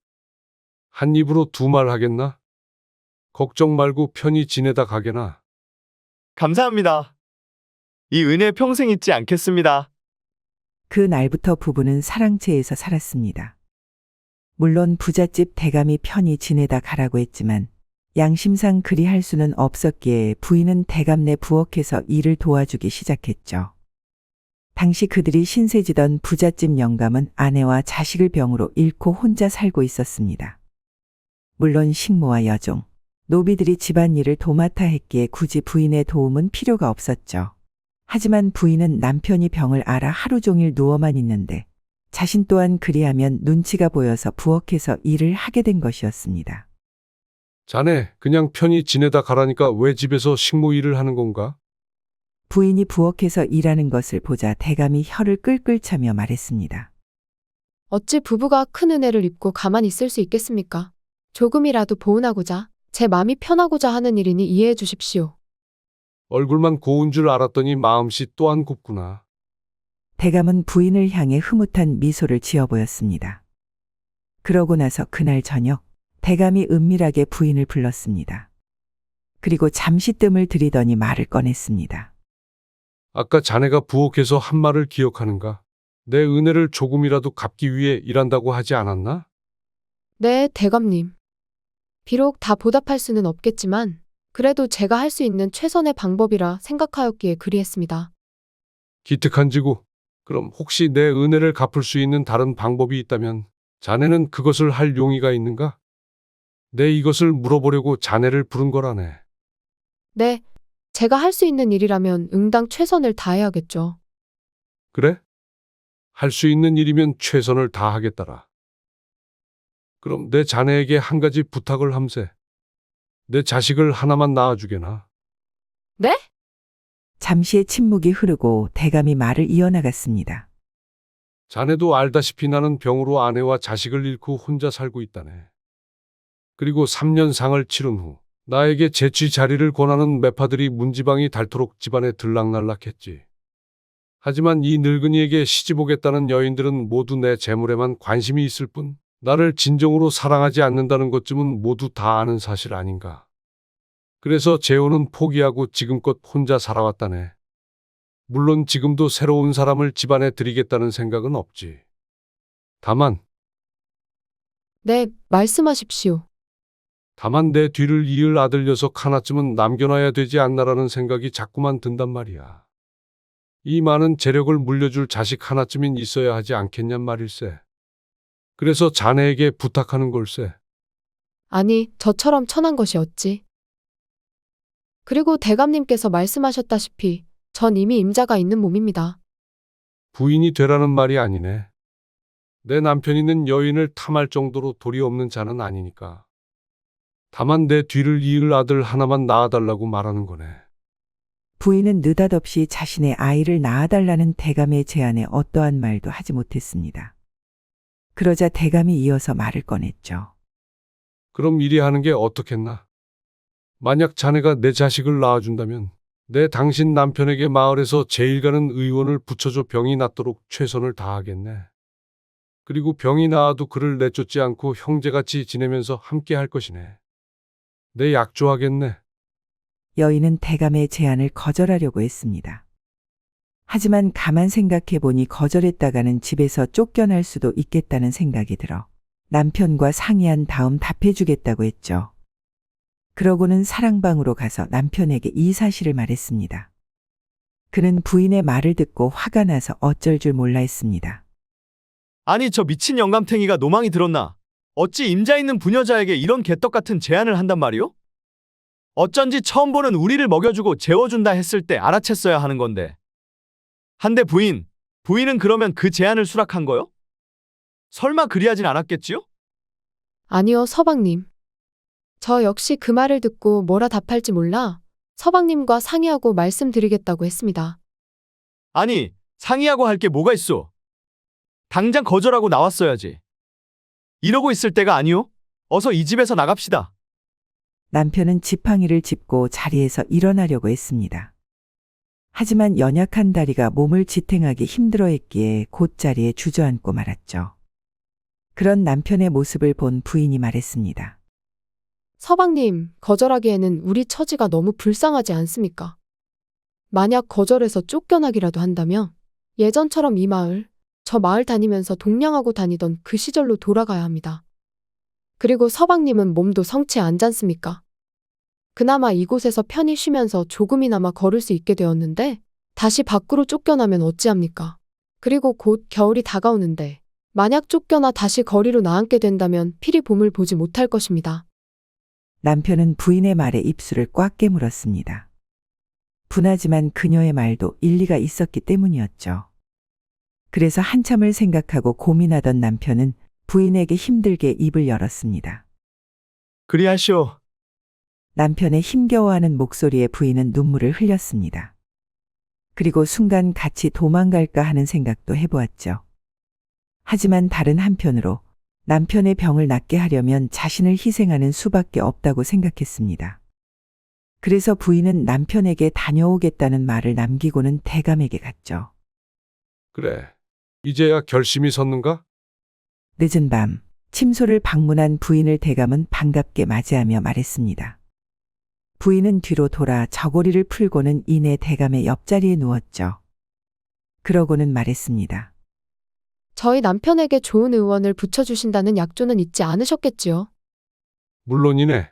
한 입으로 두 말 하겠나? 걱정 말고 편히 지내다 가게나.
감사합니다. 이 은혜 평생 잊지 않겠습니다.
그 날부터 부부는 사랑채에서 살았습니다. 물론 부잣집 대감이 편히 지내다 가라고 했지만 양심상 그리 할 수는 없었기에 부인은 대감네 부엌에서 일을 도와주기 시작했죠. 당시 그들이 신세지던 부잣집 영감은 아내와 자식을 병으로 잃고 혼자 살고 있었습니다. 물론 식모와 여종, 노비들이 집안일을 도맡아 했기에 굳이 부인의 도움은 필요가 없었죠. 하지만 부인은 남편이 병을 앓아 하루 종일 누워만 있는데 자신 또한 그리하면 눈치가 보여서 부엌에서 일을 하게 된 것이었습니다.
자네, 그냥 편히 지내다 가라니까 왜 집에서 식모 일을 하는 건가?
부인이 부엌에서 일하는 것을 보자 대감이 혀를 끌끌 차며 말했습니다.
어찌 부부가 큰 은혜를 입고 가만히 있을 수 있겠습니까? 조금이라도 보은하고자, 제 마음이 편하고자 하는 일이니 이해해 주십시오.
얼굴만 고운 줄 알았더니 마음씨 또한 곱구나.
대감은 부인을 향해 흐뭇한 미소를 지어 보였습니다. 그러고 나서 그날 저녁 대감이 은밀하게 부인을 불렀습니다. 그리고 잠시 뜸을 들이더니 말을 꺼냈습니다.
아까 자네가 부엌에서 한 말을 기억하는가? 내 은혜를 조금이라도 갚기 위해 일한다고 하지 않았나?
네, 대감님. 비록 다 보답할 수는 없겠지만 그래도 제가 할 수 있는 최선의 방법이라 생각하였기에 그리했습니다.
기특한지고. 그럼 혹시 내 은혜를 갚을 수 있는 다른 방법이 있다면 자네는 그것을 할 용의가 있는가? 내 이것을 물어보려고 자네를 부른 거라네.
네, 제가 할 수 있는 일이라면 응당 최선을 다해야겠죠.
그래? 할 수 있는 일이면 최선을 다하겠다라. 그럼 내 자네에게 한 가지 부탁을 함세. 내 자식을 하나만 낳아주게나.
네?
잠시의 침묵이 흐르고 대감이 말을 이어나갔습니다.
자네도 알다시피 나는 병으로 아내와 자식을 잃고 혼자 살고 있다네. 그리고 3년 상을 치른 후 나에게 재취 자리를 권하는 매파들이 문지방이 닳도록 집안에 들락날락했지. 하지만 이 늙은이에게 시집 오겠다는 여인들은 모두 내 재물에만 관심이 있을 뿐 나를 진정으로 사랑하지 않는다는 것쯤은 모두 다 아는 사실 아닌가. 그래서 재혼은 포기하고 지금껏 혼자 살아왔다네. 물론 지금도 새로운 사람을 집안에 들이겠다는 생각은 없지. 다만
네, 말씀하십시오.
다만 내 뒤를 이을 아들 녀석 하나쯤은 남겨놔야 되지 않나라는 생각이 자꾸만 든단 말이야. 이 많은 재력을 물려줄 자식 하나쯤은 있어야 하지 않겠냔 말일세. 그래서 자네에게 부탁하는 걸세.
아니, 저처럼 천한 것이 어찌. 그리고 대감님께서 말씀하셨다시피 전 이미 임자가 있는 몸입니다.
부인이 되라는 말이 아니네. 내 남편 있는 여인을 탐할 정도로 도리 없는 자는 아니니까. 다만 내 뒤를 이을 아들 하나만 낳아달라고 말하는 거네.
부인은 느닷없이 자신의 아이를 낳아달라는 대감의 제안에 어떠한 말도 하지 못했습니다. 그러자 대감이 이어서 말을 꺼냈죠.
그럼 이리 하는 게 어떻겠나? 만약 자네가 내 자식을 낳아준다면 내 당신 남편에게 마을에서 제일 가는 의원을 붙여줘 병이 낫도록 최선을 다하겠네. 그리고 병이 나아도 그를 내쫓지 않고 형제같이 지내면서 함께 할 것이네. 내 약조하겠네.
여인은 대감의 제안을 거절하려고 했습니다. 하지만 가만 생각해 보니 거절했다가는 집에서 쫓겨날 수도 있겠다는 생각이 들어 남편과 상의한 다음 답해주겠다고 했죠. 그러고는 사랑방으로 가서 남편에게 이 사실을 말했습니다. 그는 부인의 말을 듣고 화가 나서 어쩔 줄 몰라 했습니다.
아니 저 미친 영감탱이가 노망이 들었나? 어찌 임자 있는 부녀자에게 이런 개떡 같은 제안을 한단 말이오? 어쩐지 처음 보는 우리를 먹여주고 재워준다 했을 때 알아챘어야 하는 건데. 한데 부인은 그러면 그 제안을 수락한 거요? 설마 그리하진 않았겠지요?
아니요, 서방님. 저 역시 그 말을 듣고 뭐라 답할지 몰라 서방님과 상의하고 말씀드리겠다고 했습니다.
아니 상의하고 할 게 뭐가 있어? 당장 거절하고 나왔어야지. 이러고 있을 때가 아니오? 어서 이 집에서 나갑시다.
남편은 지팡이를 짚고 자리에서 일어나려고 했습니다. 하지만 연약한 다리가 몸을 지탱하기 힘들어했기에 곧 자리에 주저앉고 말았죠. 그런 남편의 모습을 본 부인이 말했습니다.
서방님, 거절하기에는 우리 처지가 너무 불쌍하지 않습니까? 만약 거절해서 쫓겨나기라도 한다면 예전처럼 이 마을, 저 마을 다니면서 동냥하고 다니던 그 시절로 돌아가야 합니다. 그리고 서방님은 몸도 성치 않잖습니까? 그나마 이곳에서 편히 쉬면서 조금이나마 걸을 수 있게 되었는데 다시 밖으로 쫓겨나면 어찌합니까? 그리고 곧 겨울이 다가오는데 만약 쫓겨나 다시 거리로 나앉게 된다면 필히 봄을 보지 못할 것입니다.
남편은 부인의 말에 입술을 꽉 깨물었습니다. 분하지만 그녀의 말도 일리가 있었기 때문이었죠. 그래서 한참을 생각하고 고민하던 남편은 부인에게 힘들게 입을 열었습니다.
그리하시오.
남편의 힘겨워하는 목소리에 부인은 눈물을 흘렸습니다. 그리고 순간 같이 도망갈까 하는 생각도 해보았죠. 하지만 다른 한편으로 남편의 병을 낫게 하려면 자신을 희생하는 수밖에 없다고 생각했습니다. 그래서 부인은 남편에게 다녀오겠다는 말을 남기고는 대감에게 갔죠.
그래. 이제야 결심이 섰는가?
늦은 밤, 침소를 방문한 부인을 대감은 반갑게 맞이하며 말했습니다. 부인은 뒤로 돌아 저고리를 풀고는 이내 대감의 옆자리에 누웠죠. 그러고는 말했습니다.
저희 남편에게 좋은 의원을 붙여주신다는 약조는 잊지 않으셨겠지요?
물론이네.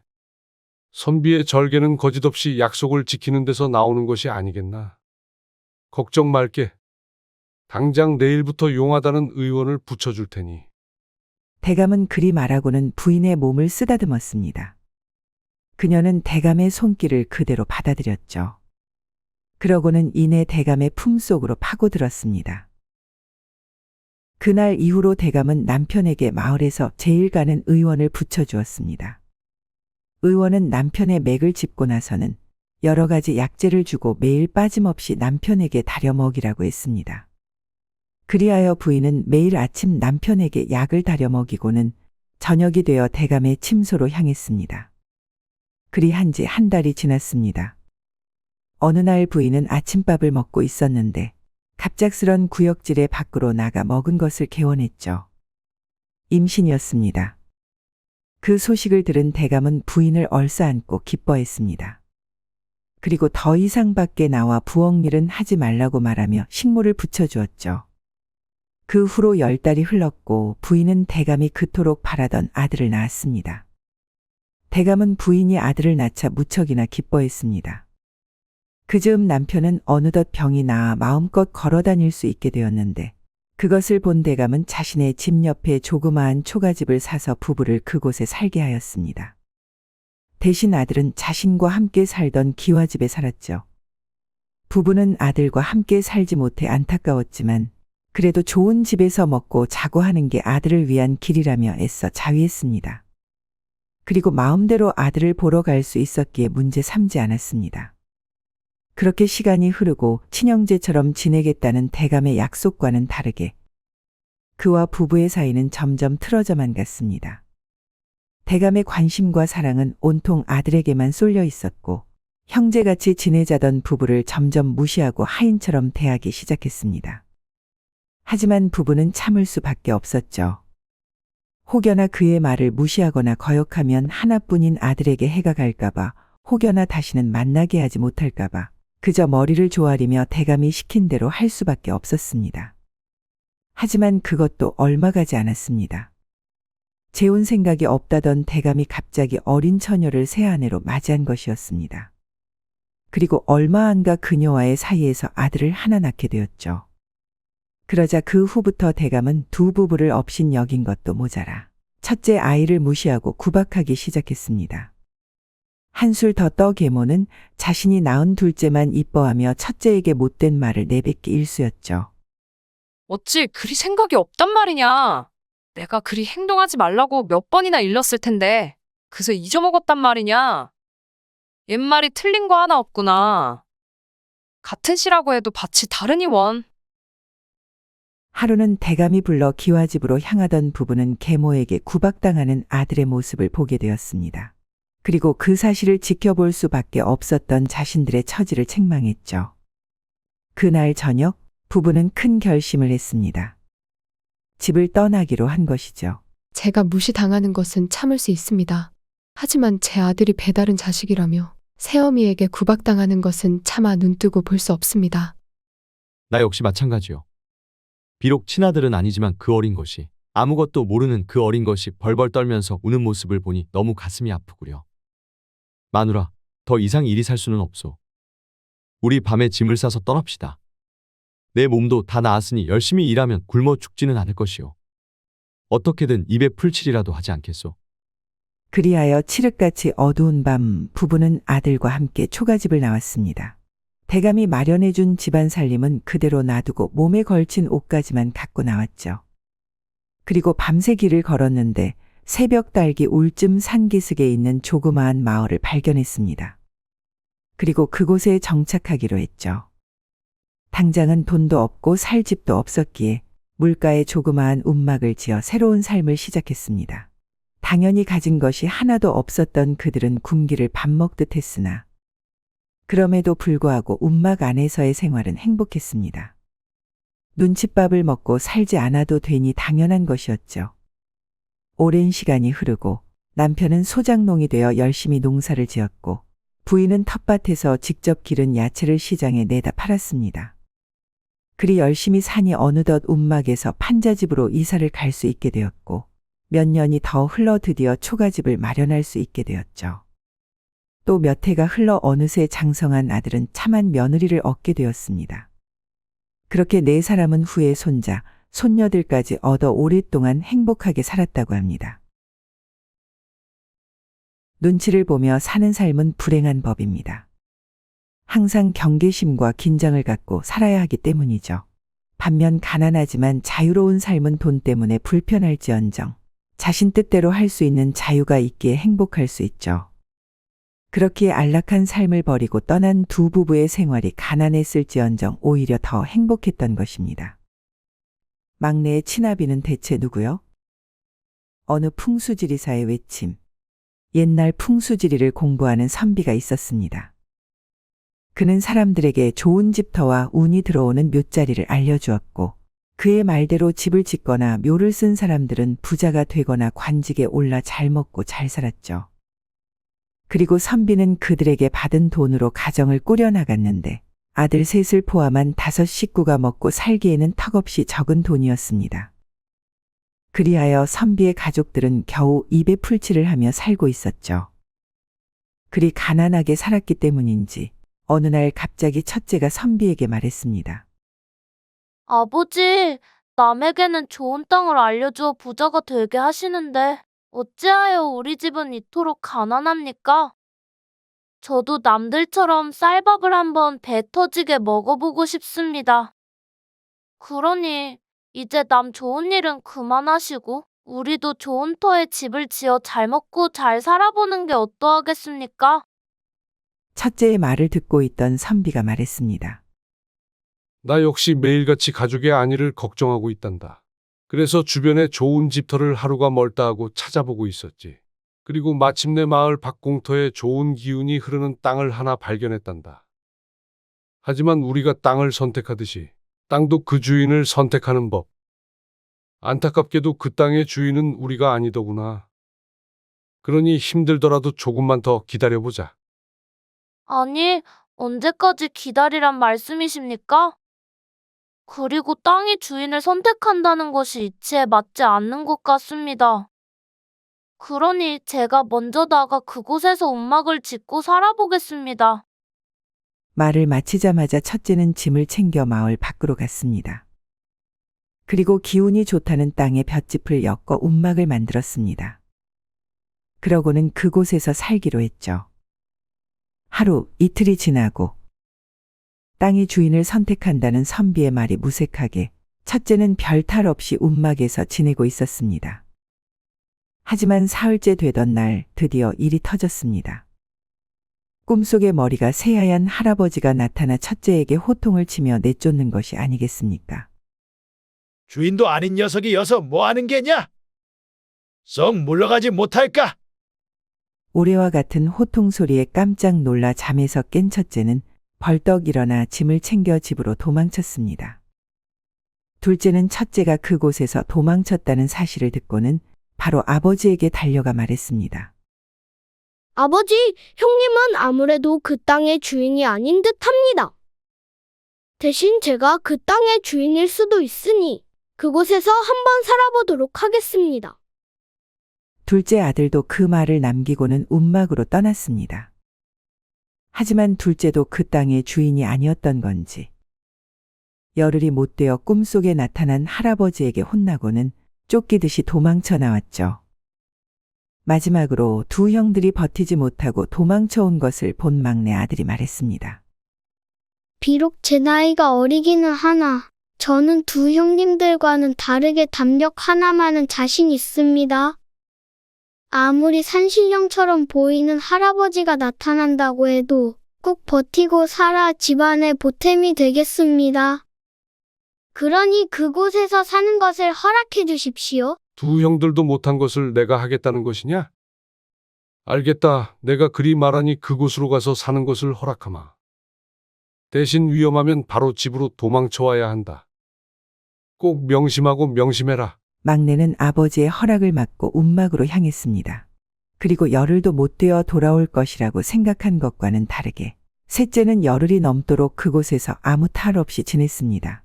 선비의 절개는 거짓없이 약속을 지키는 데서 나오는 것이 아니겠나. 걱정 말게. 당장 내일부터 용하다는 의원을 붙여줄 테니.
대감은 그리 말하고는 부인의 몸을 쓰다듬었습니다. 그녀는 대감의 손길을 그대로 받아들였죠. 그러고는 이내 대감의 품속으로 파고들었습니다. 그날 이후로 대감은 남편에게 마을에서 제일 가는 의원을 붙여주었습니다. 의원은 남편의 맥을 짚고 나서는 여러 가지 약재를 주고 매일 빠짐없이 남편에게 다려 먹이라고 했습니다. 그리하여 부인은 매일 아침 남편에게 약을 다려 먹이고는 저녁이 되어 대감의 침소로 향했습니다. 그리 한 지 한 달이 지났습니다. 어느 날 부인은 아침밥을 먹고 있었는데 갑작스런 구역질에 밖으로 나가 먹은 것을 개원했죠. 임신이었습니다. 그 소식을 들은 대감은 부인을 얼싸안고 기뻐했습니다. 그리고 더 이상 밖에 나와 부엌일은 하지 말라고 말하며 식모를 붙여주었죠. 그 후로 10달이 흘렀고 부인은 대감이 그토록 바라던 아들을 낳았습니다. 대감은 부인이 아들을 낳자 무척이나 기뻐했습니다. 그 즈음 남편은 어느덧 병이 나아 마음껏 걸어 다닐 수 있게 되었는데 그것을 본 대감은 자신의 집 옆에 조그마한 초가집을 사서 부부를 그곳에 살게 하였습니다. 대신 아들은 자신과 함께 살던 기와집에 살았죠. 부부는 아들과 함께 살지 못해 안타까웠지만 그래도 좋은 집에서 먹고 자고 하는 게 아들을 위한 길이라며 애써 자위했습니다. 그리고 마음대로 아들을 보러 갈 수 있었기에 문제 삼지 않았습니다. 그렇게 시간이 흐르고 친형제처럼 지내겠다는 대감의 약속과는 다르게 그와 부부의 사이는 점점 틀어져만 갔습니다. 대감의 관심과 사랑은 온통 아들에게만 쏠려 있었고 형제같이 지내자던 부부를 점점 무시하고 하인처럼 대하기 시작했습니다. 하지만 부부는 참을 수밖에 없었죠. 혹여나 그의 말을 무시하거나 거역하면 하나뿐인 아들에게 해가 갈까봐, 혹여나 다시는 만나게 하지 못할까봐 그저 머리를 조아리며 대감이 시킨 대로 할 수밖에 없었습니다. 하지만 그것도 얼마 가지 않았습니다. 재혼 생각이 없다던 대감이 갑자기 어린 처녀를 새 아내로 맞이한 것이었습니다. 그리고 얼마 안 가 그녀와의 사이에서 아들을 하나 낳게 되었죠. 그러자 그 후부터 대감은 두 부부를 업신 여긴 것도 모자라 첫째 아이를 무시하고 구박하기 시작했습니다. 한술 더 떠 계모는 자신이 낳은 둘째만 이뻐하며 첫째에게 못된 말을 내뱉기 일쑤였죠.
어찌 그리 생각이 없단 말이냐. 내가 그리 행동하지 말라고 몇 번이나 일렀을 텐데 그새 잊어먹었단 말이냐. 옛말이 틀린 거 하나 없구나. 같은 시라고 해도 밭이 다르니 원.
하루는 대감이 불러 기와집으로 향하던 부부는 계모에게 구박당하는 아들의 모습을 보게 되었습니다. 그리고 그 사실을 지켜볼 수밖에 없었던 자신들의 처지를 책망했죠. 그날 저녁 부부는 큰 결심을 했습니다. 집을 떠나기로 한 것이죠.
제가 무시당하는 것은 참을 수 있습니다. 하지만 제 아들이 배다른 자식이라며 새어미에게 구박당하는 것은 차마 눈뜨고 볼 수 없습니다.
나 역시 마찬가지요. 비록 친아들은 아니지만 그 어린 것이, 아무것도 모르는 그 어린 것이 벌벌 떨면서 우는 모습을 보니 너무 가슴이 아프구려. 마누라, 더 이상 이리 살 수는 없소. 우리 밤에 짐을 싸서 떠납시다. 내 몸도 다 나았으니 열심히 일하면 굶어 죽지는 않을 것이오. 어떻게든 입에 풀칠이라도 하지 않겠소.
그리하여 칠흑같이 어두운 밤 부부는 아들과 함께 초가집을 나왔습니다. 대감이 마련해준 집안 살림은 그대로 놔두고 몸에 걸친 옷까지만 갖고 나왔죠. 그리고 밤새 길을 걸었는데 새벽 달기 울쯤 산기슭에 있는 조그마한 마을을 발견했습니다. 그리고 그곳에 정착하기로 했죠. 당장은 돈도 없고 살 집도 없었기에 물가에 조그마한 움막을 지어 새로운 삶을 시작했습니다. 당연히 가진 것이 하나도 없었던 그들은 굶기를 밥 먹듯 했으나 그럼에도 불구하고 움막 안에서의 생활은 행복했습니다. 눈칫밥을 먹고 살지 않아도 되니 당연한 것이었죠. 오랜 시간이 흐르고 남편은 소작농이 되어 열심히 농사를 지었고 부인은 텃밭에서 직접 기른 야채를 시장에 내다 팔았습니다. 그리 열심히 사니 어느덧 움막에서 판자집으로 이사를 갈 수 있게 되었고 몇 년이 더 흘러 드디어 초가집을 마련할 수 있게 되었죠. 또 몇 해가 흘러 어느새 장성한 아들은 참한 며느리를 얻게 되었습니다. 그렇게 네 사람은 후에 손자, 손녀들까지 얻어 오랫동안 행복하게 살았다고 합니다. 눈치를 보며 사는 삶은 불행한 법입니다. 항상 경계심과 긴장을 갖고 살아야 하기 때문이죠. 반면 가난하지만 자유로운 삶은 돈 때문에 불편할지언정 자신 뜻대로 할 수 있는 자유가 있기에 행복할 수 있죠. 그렇기에 안락한 삶을 버리고 떠난 두 부부의 생활이 가난했을지언정 오히려 더 행복했던 것입니다. 막내의 친아비는 대체 누구요? 어느 풍수지리사의 외침. 옛날 풍수지리를 공부하는 선비가 있었습니다. 그는 사람들에게 좋은 집터와 운이 들어오는 묘자리를 알려주었고 그의 말대로 집을 짓거나 묘를 쓴 사람들은 부자가 되거나 관직에 올라 잘 먹고 잘 살았죠. 그리고 선비는 그들에게 받은 돈으로 가정을 꾸려나갔는데 아들 셋을 포함한 5 식구가 먹고 살기에는 턱없이 적은 돈이었습니다. 그리하여 선비의 가족들은 겨우 입에 풀칠을 하며 살고 있었죠. 그리 가난하게 살았기 때문인지 어느 날 갑자기 첫째가 선비에게 말했습니다.
아버지, 남에게는 좋은 땅을 알려주어 부자가 되게 하시는데 어찌하여 우리 집은 이토록 가난합니까? 저도 남들처럼 쌀밥을 한번 배 터지게 먹어보고 싶습니다. 그러니 이제 남 좋은 일은 그만하시고 우리도 좋은 터에 집을 지어 잘 먹고 잘 살아보는 게 어떠하겠습니까?
첫째의 말을 듣고 있던 선비가 말했습니다.
나 역시 매일같이 가족의 안위를 걱정하고 있단다. 그래서 주변에 좋은 집터를 하루가 멀다 하고 찾아보고 있었지. 그리고 마침내 마을 밖공터에 좋은 기운이 흐르는 땅을 하나 발견했단다. 하지만 우리가 땅을 선택하듯이 땅도 그 주인을 선택하는 법. 안타깝게도 그 땅의 주인은 우리가 아니더구나. 그러니 힘들더라도 조금만 더 기다려보자.
아니, 언제까지 기다리란 말씀이십니까? 그리고 땅이 주인을 선택한다는 것이 이치에 맞지 않는 것 같습니다. 그러니 제가 먼저 나가 그곳에서 움막을 짓고 살아보겠습니다.
말을 마치자마자 첫째는 짐을 챙겨 마을 밖으로 갔습니다. 그리고 기운이 좋다는 땅에 볏짚을 엮어 움막을 만들었습니다. 그러고는 그곳에서 살기로 했죠. 하루, 이틀이 지나고 땅이 주인을 선택한다는 선비의 말이 무색하게 첫째는 별 탈 없이 움막에서 지내고 있었습니다. 하지만 사흘째 되던 날 드디어 일이 터졌습니다. 꿈속에 머리가 새하얀 할아버지가 나타나 첫째에게 호통을 치며 내쫓는 것이 아니겠습니까?
주인도 아닌 녀석이 여서 뭐 하는 게냐? 썩 물러가지 못할까?
우레와 같은 호통 소리에 깜짝 놀라 잠에서 깬 첫째는 벌떡 일어나 짐을 챙겨 집으로 도망쳤습니다. 둘째는 첫째가 그곳에서 도망쳤다는 사실을 듣고는 바로 아버지에게 달려가 말했습니다.
아버지, 형님은 아무래도 그 땅의 주인이 아닌 듯합니다. 대신 제가 그 땅의 주인일 수도 있으니 그곳에서 한번 살아보도록 하겠습니다.
둘째 아들도 그 말을 남기고는 움막으로 떠났습니다. 하지만 둘째도 그 땅의 주인이 아니었던 건지 열흘이 못 되어 꿈속에 나타난 할아버지에게 혼나고는 쫓기듯이 도망쳐 나왔죠. 마지막으로 두 형들이 버티지 못하고 도망쳐 온 것을 본 막내 아들이 말했습니다.
비록 제 나이가 어리기는 하나 저는 두 형님들과는 다르게 담력 하나만은 자신 있습니다. 아무리 산신령처럼 보이는 할아버지가 나타난다고 해도 꼭 버티고 살아 집안의 보탬이 되겠습니다. 그러니 그곳에서 사는 것을 허락해 주십시오.
두 형들도 못한 것을 내가 하겠다는 것이냐? 알겠다. 내가 그리 말하니 그곳으로 가서 사는 것을 허락하마. 대신 위험하면 바로 집으로 도망쳐와야 한다. 꼭 명심하고 명심해라.
막내는 아버지의 허락을 받고 움막으로 향했습니다. 그리고 열흘도 못 되어 돌아올 것이라고 생각한 것과는 다르게 셋째는 열흘이 넘도록 그곳에서 아무 탈 없이 지냈습니다.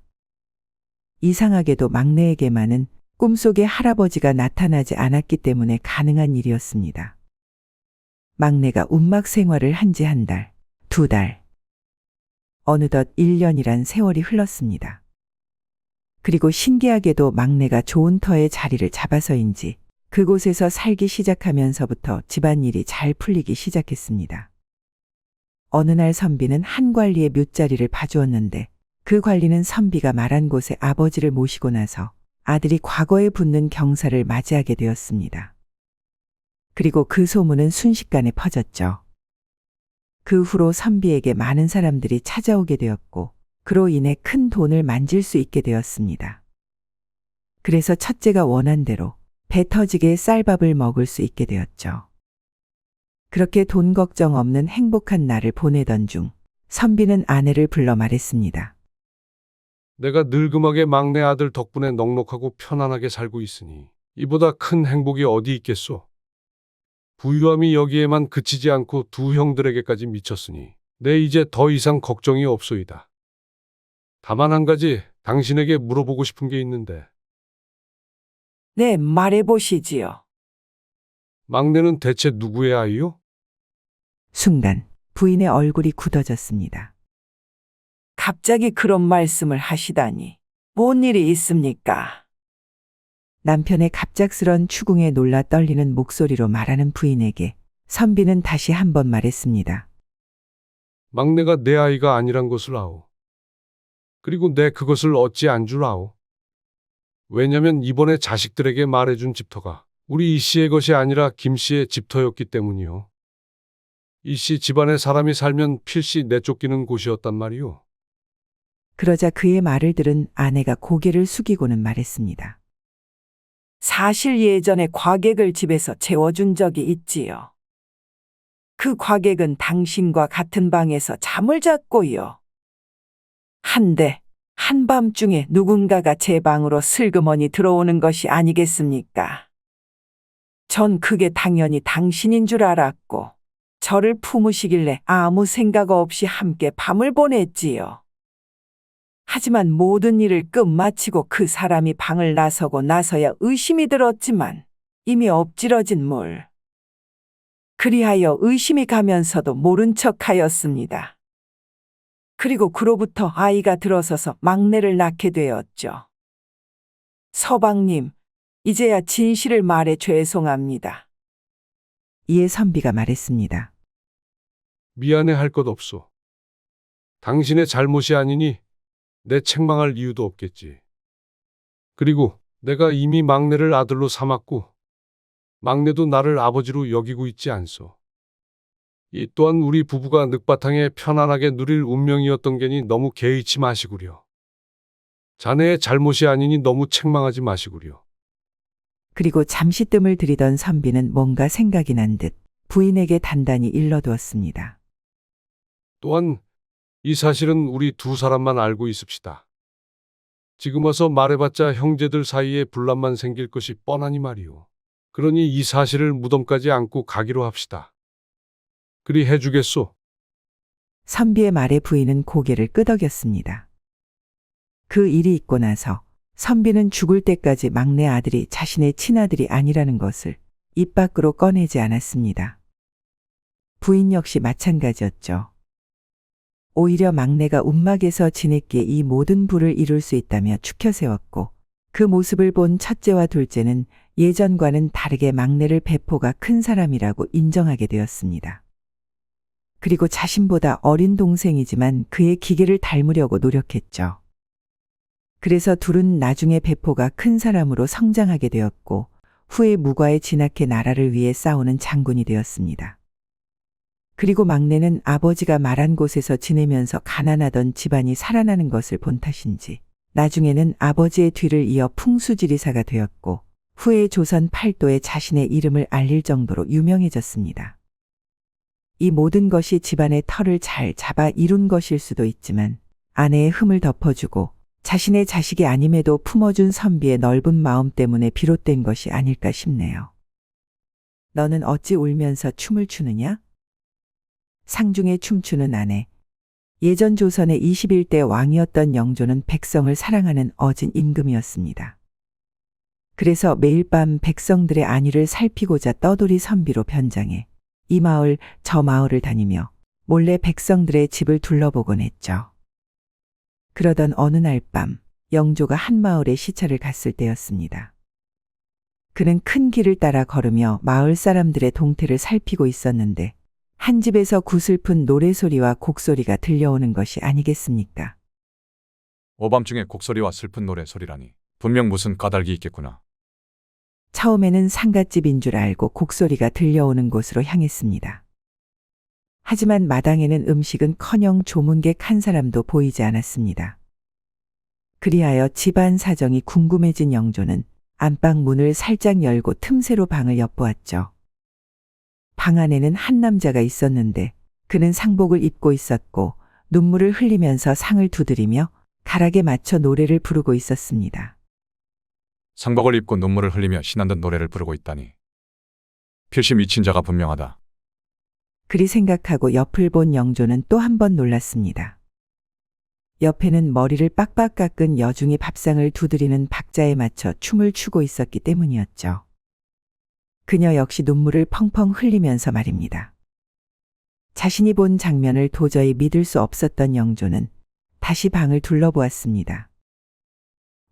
이상하게도 막내에게만은 꿈속에 할아버지가 나타나지 않았기 때문에 가능한 일이었습니다. 막내가 움막 생활을 한 지 한 달, 두 달, 어느덧 1년이란 세월이 흘렀습니다. 그리고 신기하게도 막내가 좋은 터의 자리를 잡아서인지 그곳에서 살기 시작하면서부터 집안일이 잘 풀리기 시작했습니다. 어느 날 선비는 한 관리의 묘자리를 봐주었는데 그 관리는 선비가 말한 곳에 아버지를 모시고 나서 아들이 과거에 붙는 경사를 맞이하게 되었습니다. 그리고 그 소문은 순식간에 퍼졌죠. 그 후로 선비에게 많은 사람들이 찾아오게 되었고 그로 인해 큰 돈을 만질 수 있게 되었습니다. 그래서 첫째가 원한 대로 배 터지게 쌀밥을 먹을 수 있게 되었죠. 그렇게 돈 걱정 없는 행복한 날을 보내던 중 선비는 아내를 불러 말했습니다.
내가 늙음하게 막내 아들 덕분에 넉넉하고 편안하게 살고 있으니 이보다 큰 행복이 어디 있겠소? 부유함이 여기에만 그치지 않고 두 형들에게까지 미쳤으니 내 이제 더 이상 걱정이 없소이다. 다만 한 가지 당신에게 물어보고 싶은 게 있는데
네, 말해보시지요.
막내는 대체 누구의 아이요?
순간 부인의 얼굴이 굳어졌습니다. 갑자기 그런 말씀을 하시다니. 뭔 일이 있습니까? 남편의 갑작스런 추궁에 놀라 떨리는 목소리로 말하는 부인에게 선비는 다시 한 번 말했습니다.
막내가 내 아이가 아니란 것을 아오. 그리고 내 그것을 어찌 안 줄 아오. 왜냐면 이번에 자식들에게 말해준 집터가 우리 이 씨의 것이 아니라 김 씨의 집터였기 때문이요. 이 씨 집안에 사람이 살면 필시 내쫓기는 곳이었단 말이오.
그러자 그의 말을 들은 아내가 고개를 숙이고는 말했습니다. 사실 예전에 과객을 집에서 재워준 적이 있지요. 그 과객은 당신과 같은 방에서 잠을 잤고요. 한데 한밤중에 누군가가 제 방으로 슬그머니 들어오는 것이 아니겠습니까? 전 그게 당연히 당신인 줄 알았고 저를 품으시길래 아무 생각 없이 함께 밤을 보냈지요. 하지만 모든 일을 끝마치고 그 사람이 방을 나서고 나서야 의심이 들었지만 이미 엎질러진 물. 그리하여 의심이 가면서도 모른 척하였습니다. 그리고 그로부터 아이가 들어서서 막내를 낳게 되었죠. 서방님, 이제야 진실을 말해 죄송합니다. 이에 선비가 말했습니다.
미안해 할 것 없소. 당신의 잘못이 아니니 내 책망할 이유도 없겠지. 그리고 내가 이미 막내를 아들로 삼았고 막내도 나를 아버지로 여기고 있지 않소. 이 또한 우리 부부가 늑바탕에 편안하게 누릴 운명이었던 게니 너무 개의치 마시구려. 자네의 잘못이 아니니 너무 책망하지 마시구려.
그리고 잠시 뜸을 들이던 선비는 뭔가 생각이 난 듯 부인에게 단단히 일러두었습니다.
또한 이 사실은 우리 두 사람만 알고 있읍시다. 지금 와서 말해봤자 형제들 사이에 분란만 생길 것이 뻔하니 말이오. 그러니 이 사실을 무덤까지 안고 가기로 합시다. 그리 해주겠소?
선비의 말에 부인은 고개를 끄덕였습니다. 그 일이 있고 나서 선비는 죽을 때까지 막내 아들이 자신의 친아들이 아니라는 것을 입 밖으로 꺼내지 않았습니다. 부인 역시 마찬가지였죠. 오히려 막내가 움막에서 지냈기에 이 모든 부를 이룰 수 있다며 추켜세웠고 그 모습을 본 첫째와 둘째는 예전과는 다르게 막내를 배포가 큰 사람이라고 인정하게 되었습니다. 그리고 자신보다 어린 동생이지만 그의 기계를 닮으려고 노력했죠. 그래서 둘은 나중에 배포가 큰 사람으로 성장하게 되었고 후에 무과에 진학해 나라를 위해 싸우는 장군이 되었습니다. 그리고 막내는 아버지가 말한 곳에서 지내면서 가난하던 집안이 살아나는 것을 본 탓인지 나중에는 아버지의 뒤를 이어 풍수지리사가 되었고 후에 조선 팔도에 자신의 이름을 알릴 정도로 유명해졌습니다. 이 모든 것이 집안의 터를 잘 잡아 이룬 것일 수도 있지만 아내의 흠을 덮어주고 자신의 자식이 아님에도 품어준 선비의 넓은 마음 때문에 비롯된 것이 아닐까 싶네요. 너는 어찌 울면서 춤을 추느냐? 상중에 춤추는 아내. 예전 조선의 21대 왕이었던 영조는 백성을 사랑하는 어진 임금이었습니다. 그래서 매일 밤 백성들의 안위를 살피고자 떠돌이 선비로 변장해 이 마을 저 마을을 다니며 몰래 백성들의 집을 둘러보곤 했죠. 그러던 어느 날 밤 영조가 한 마을에 시찰을 갔을 때였습니다. 그는 큰 길을 따라 걸으며 마을 사람들의 동태를 살피고 있었는데 한 집에서 구슬픈 노래소리와 곡소리가 들려오는 것이 아니겠습니까?
오밤중에 곡소리와 슬픈 노래소리라니 분명 무슨 까닭이 있겠구나.
처음에는 상갓집인 줄 알고 곡소리가 들려오는 곳으로 향했습니다. 하지만 마당에는 음식은커녕 조문객 한 사람도 보이지 않았습니다. 그리하여 집안 사정이 궁금해진 영조는 안방 문을 살짝 열고 틈새로 방을 엿보았죠. 방 안에는 한 남자가 있었는데 그는 상복을 입고 있었고 눈물을 흘리면서 상을 두드리며 가락에 맞춰 노래를 부르고 있었습니다.
상복을 입고 눈물을 흘리며 신나는 노래를 부르고 있다니. 필시 미친 자가 분명하다.
그리 생각하고 옆을 본 영조는 또 한 번 놀랐습니다. 옆에는 머리를 빡빡 깎은 여중이 밥상을 두드리는 박자에 맞춰 춤을 추고 있었기 때문이었죠. 그녀 역시 눈물을 펑펑 흘리면서 말입니다. 자신이 본 장면을 도저히 믿을 수 없었던 영조는 다시 방을 둘러보았습니다.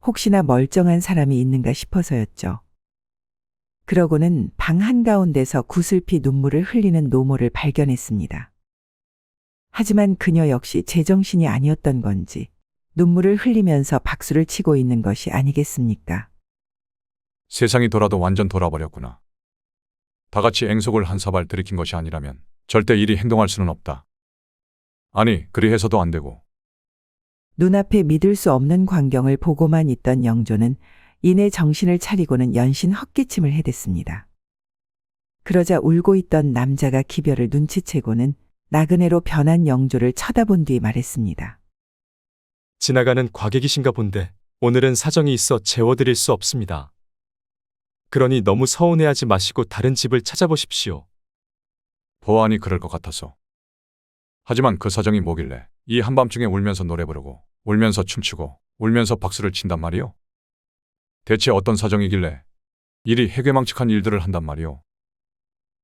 혹시나 멀쩡한 사람이 있는가 싶어서였죠. 그러고는 방 한가운데서 구슬피 눈물을 흘리는 노모를 발견했습니다. 하지만 그녀 역시 제정신이 아니었던 건지 눈물을 흘리면서 박수를 치고 있는 것이 아니겠습니까?
세상이 돌아도 완전 돌아버렸구나. 다 같이 앵속을 한 사발 들이킨 것이 아니라면 절대 이리 행동할 수는 없다. 아니, 그리 해서도 안 되고.
눈앞에 믿을 수 없는 광경을 보고만 있던 영조는 이내 정신을 차리고는 연신 헛기침을 해댔습니다. 그러자 울고 있던 남자가 기별을 눈치채고는 나그네로 변한 영조를 쳐다본 뒤 말했습니다.
지나가는 과객이신가 본데 오늘은 사정이 있어 재워드릴 수 없습니다. 그러니 너무 서운해하지 마시고 다른 집을 찾아보십시오.
보아하니 그럴 것 같아서. 하지만 그 사정이 뭐길래 이 한밤중에 울면서 노래 부르고 울면서 춤추고 울면서 박수를 친단 말이오? 대체 어떤 사정이길래 이리 해괴망측한 일들을 한단 말이오?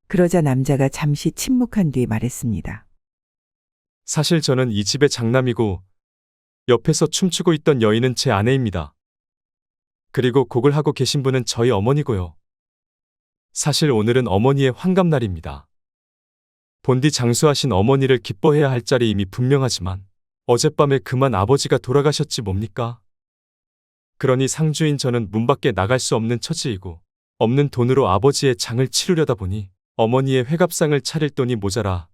그러자 남자가 잠시 침묵한 뒤 말했습니다.
사실 저는 이 집의 장남이고 옆에서 춤추고 있던 여인은 제 아내입니다. 그리고 곡을 하고 계신 분은 저희 어머니고요. 사실 오늘은 어머니의 환갑날입니다. 본디 장수하신 어머니를 기뻐해야 할 자리임이 분명하지만 어젯밤에 그만 아버지가 돌아가셨지 뭡니까? 그러니 상주인 저는 문 밖에 나갈 수 없는 처지이고 없는 돈으로 아버지의 장을 치르려다 보니 어머니의 회갑상을 차릴 돈이 모자라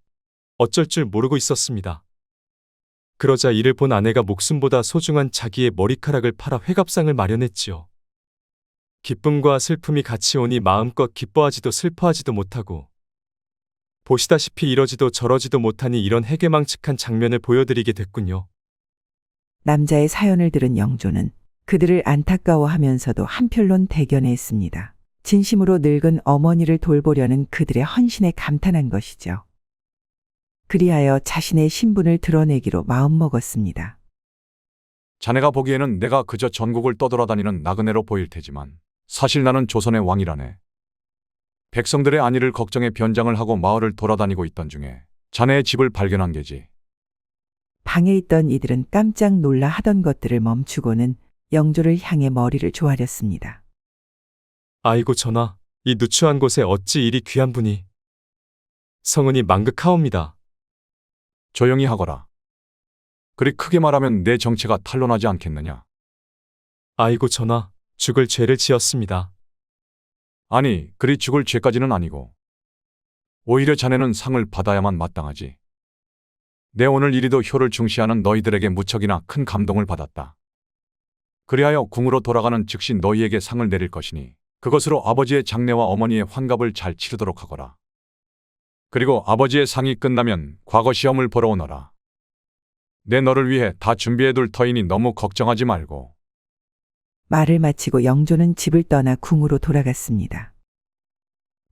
어쩔 줄 모르고 있었습니다. 그러자 이를 본 아내가 목숨보다 소중한 자기의 머리카락을 팔아 회갑상을 마련했지요. 기쁨과 슬픔이 같이 오니 마음껏 기뻐하지도 슬퍼하지도 못하고 보시다시피 이러지도 저러지도 못하니 이런 해괴망측한 장면을 보여드리게 됐군요.
남자의 사연을 들은 영조는 그들을 안타까워하면서도 한편론 대견해했습니다. 진심으로 늙은 어머니를 돌보려는 그들의 헌신에 감탄한 것이죠. 그리하여 자신의 신분을 드러내기로 마음먹었습니다.
자네가 보기에는 내가 그저 전국을 떠돌아다니는 나그네로 보일 테지만 사실 나는 조선의 왕이라네. 백성들의 안위를 걱정해 변장을 하고 마을을 돌아다니고 있던 중에 자네의 집을 발견한 게지.
방에 있던 이들은 깜짝 놀라 하던 것들을 멈추고는 영조를 향해 머리를 조아렸습니다.
아이고 전하, 이 누추한 곳에 어찌 이리 귀한 분이. 성은이 망극하옵니다.
조용히 하거라. 그리 크게 말하면 내 정체가 탄로나지 않겠느냐.
아이고 전하, 죽을 죄를 지었습니다.
아니, 그리 죽을 죄까지는 아니고 오히려 자네는 상을 받아야만 마땅하지. 내 오늘 이리도 효를 중시하는 너희들에게 무척이나 큰 감동을 받았다. 그리하여 궁으로 돌아가는 즉시 너희에게 상을 내릴 것이니 그것으로 아버지의 장례와 어머니의 환갑을 잘 치르도록 하거라. 그리고 아버지의 상이 끝나면 과거 시험을 보러 오너라. 내 너를 위해 다 준비해둘 터이니 너무 걱정하지 말고.
말을 마치고 영조는 집을 떠나 궁으로 돌아갔습니다.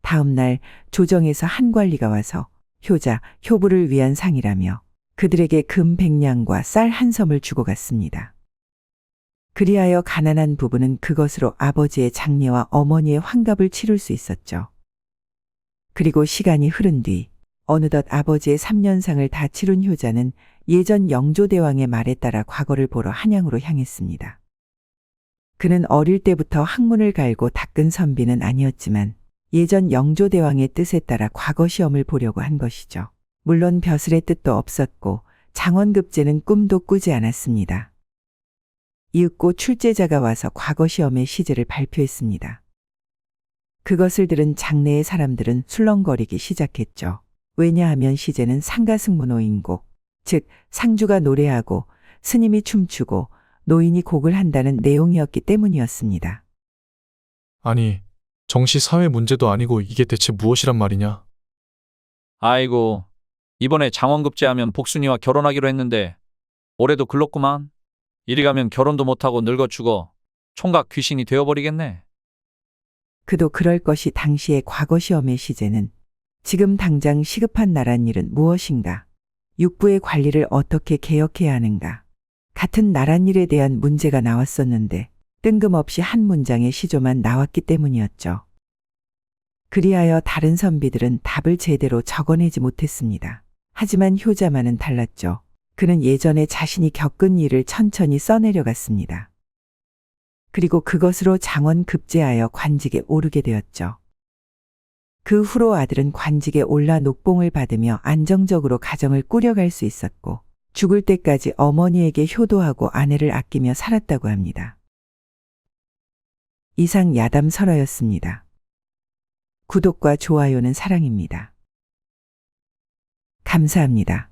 다음 날 조정에서 한 관리가 와서 효자, 효부를 위한 상이라며 그들에게 금 100냥과 쌀 한 섬을 주고 갔습니다. 그리하여 가난한 부부는 그것으로 아버지의 장례와 어머니의 환갑을 치룰 수 있었죠. 그리고 시간이 흐른 뒤 어느덧 아버지의 3년상을 다 치룬 효자는 예전 영조대왕의 말에 따라 과거를 보러 한양으로 향했습니다. 그는 어릴 때부터 학문을 갈고 닦은 선비는 아니었지만 예전 영조대왕의 뜻에 따라 과거 시험을 보려고 한 것이죠. 물론 벼슬의 뜻도 없었고 장원급제는 꿈도 꾸지 않았습니다. 이윽고 출제자가 와서 과거 시험의 시제를 발표했습니다. 그것을 들은 장내의 사람들은 술렁거리기 시작했죠. 왜냐하면 시제는 상가승문호인곡, 즉 상주가 노래하고 스님이 춤추고 노인이 곡을 한다는 내용이었기 때문이었습니다.
아니, 정시 사회 문제도 아니고 이게 대체 무엇이란 말이냐?
아이고, 이번에 장원급제하면 복순이와 결혼하기로 했는데 올해도 글렀구만. 이리 가면 결혼도 못하고 늙어 죽어 총각 귀신이 되어버리겠네.
그도 그럴 것이 당시의 과거 시험의 시제는 지금 당장 시급한 나란 일은 무엇인가? 육부의 관리를 어떻게 개혁해야 하는가? 같은 나란 일에 대한 문제가 나왔었는데 뜬금없이 한 문장의 시조만 나왔기 때문이었죠. 그리하여 다른 선비들은 답을 제대로 적어내지 못했습니다. 하지만 효자만은 달랐죠. 그는 예전에 자신이 겪은 일을 천천히 써내려갔습니다. 그리고 그것으로 장원급제하여 관직에 오르게 되었죠. 그 후로 아들은 관직에 올라 녹봉을 받으며 안정적으로 가정을 꾸려갈 수 있었고 죽을 때까지 어머니에게 효도하고 아내를 아끼며 살았다고 합니다. 이상 야담설화였습니다. 구독과 좋아요는 사랑입니다. 감사합니다.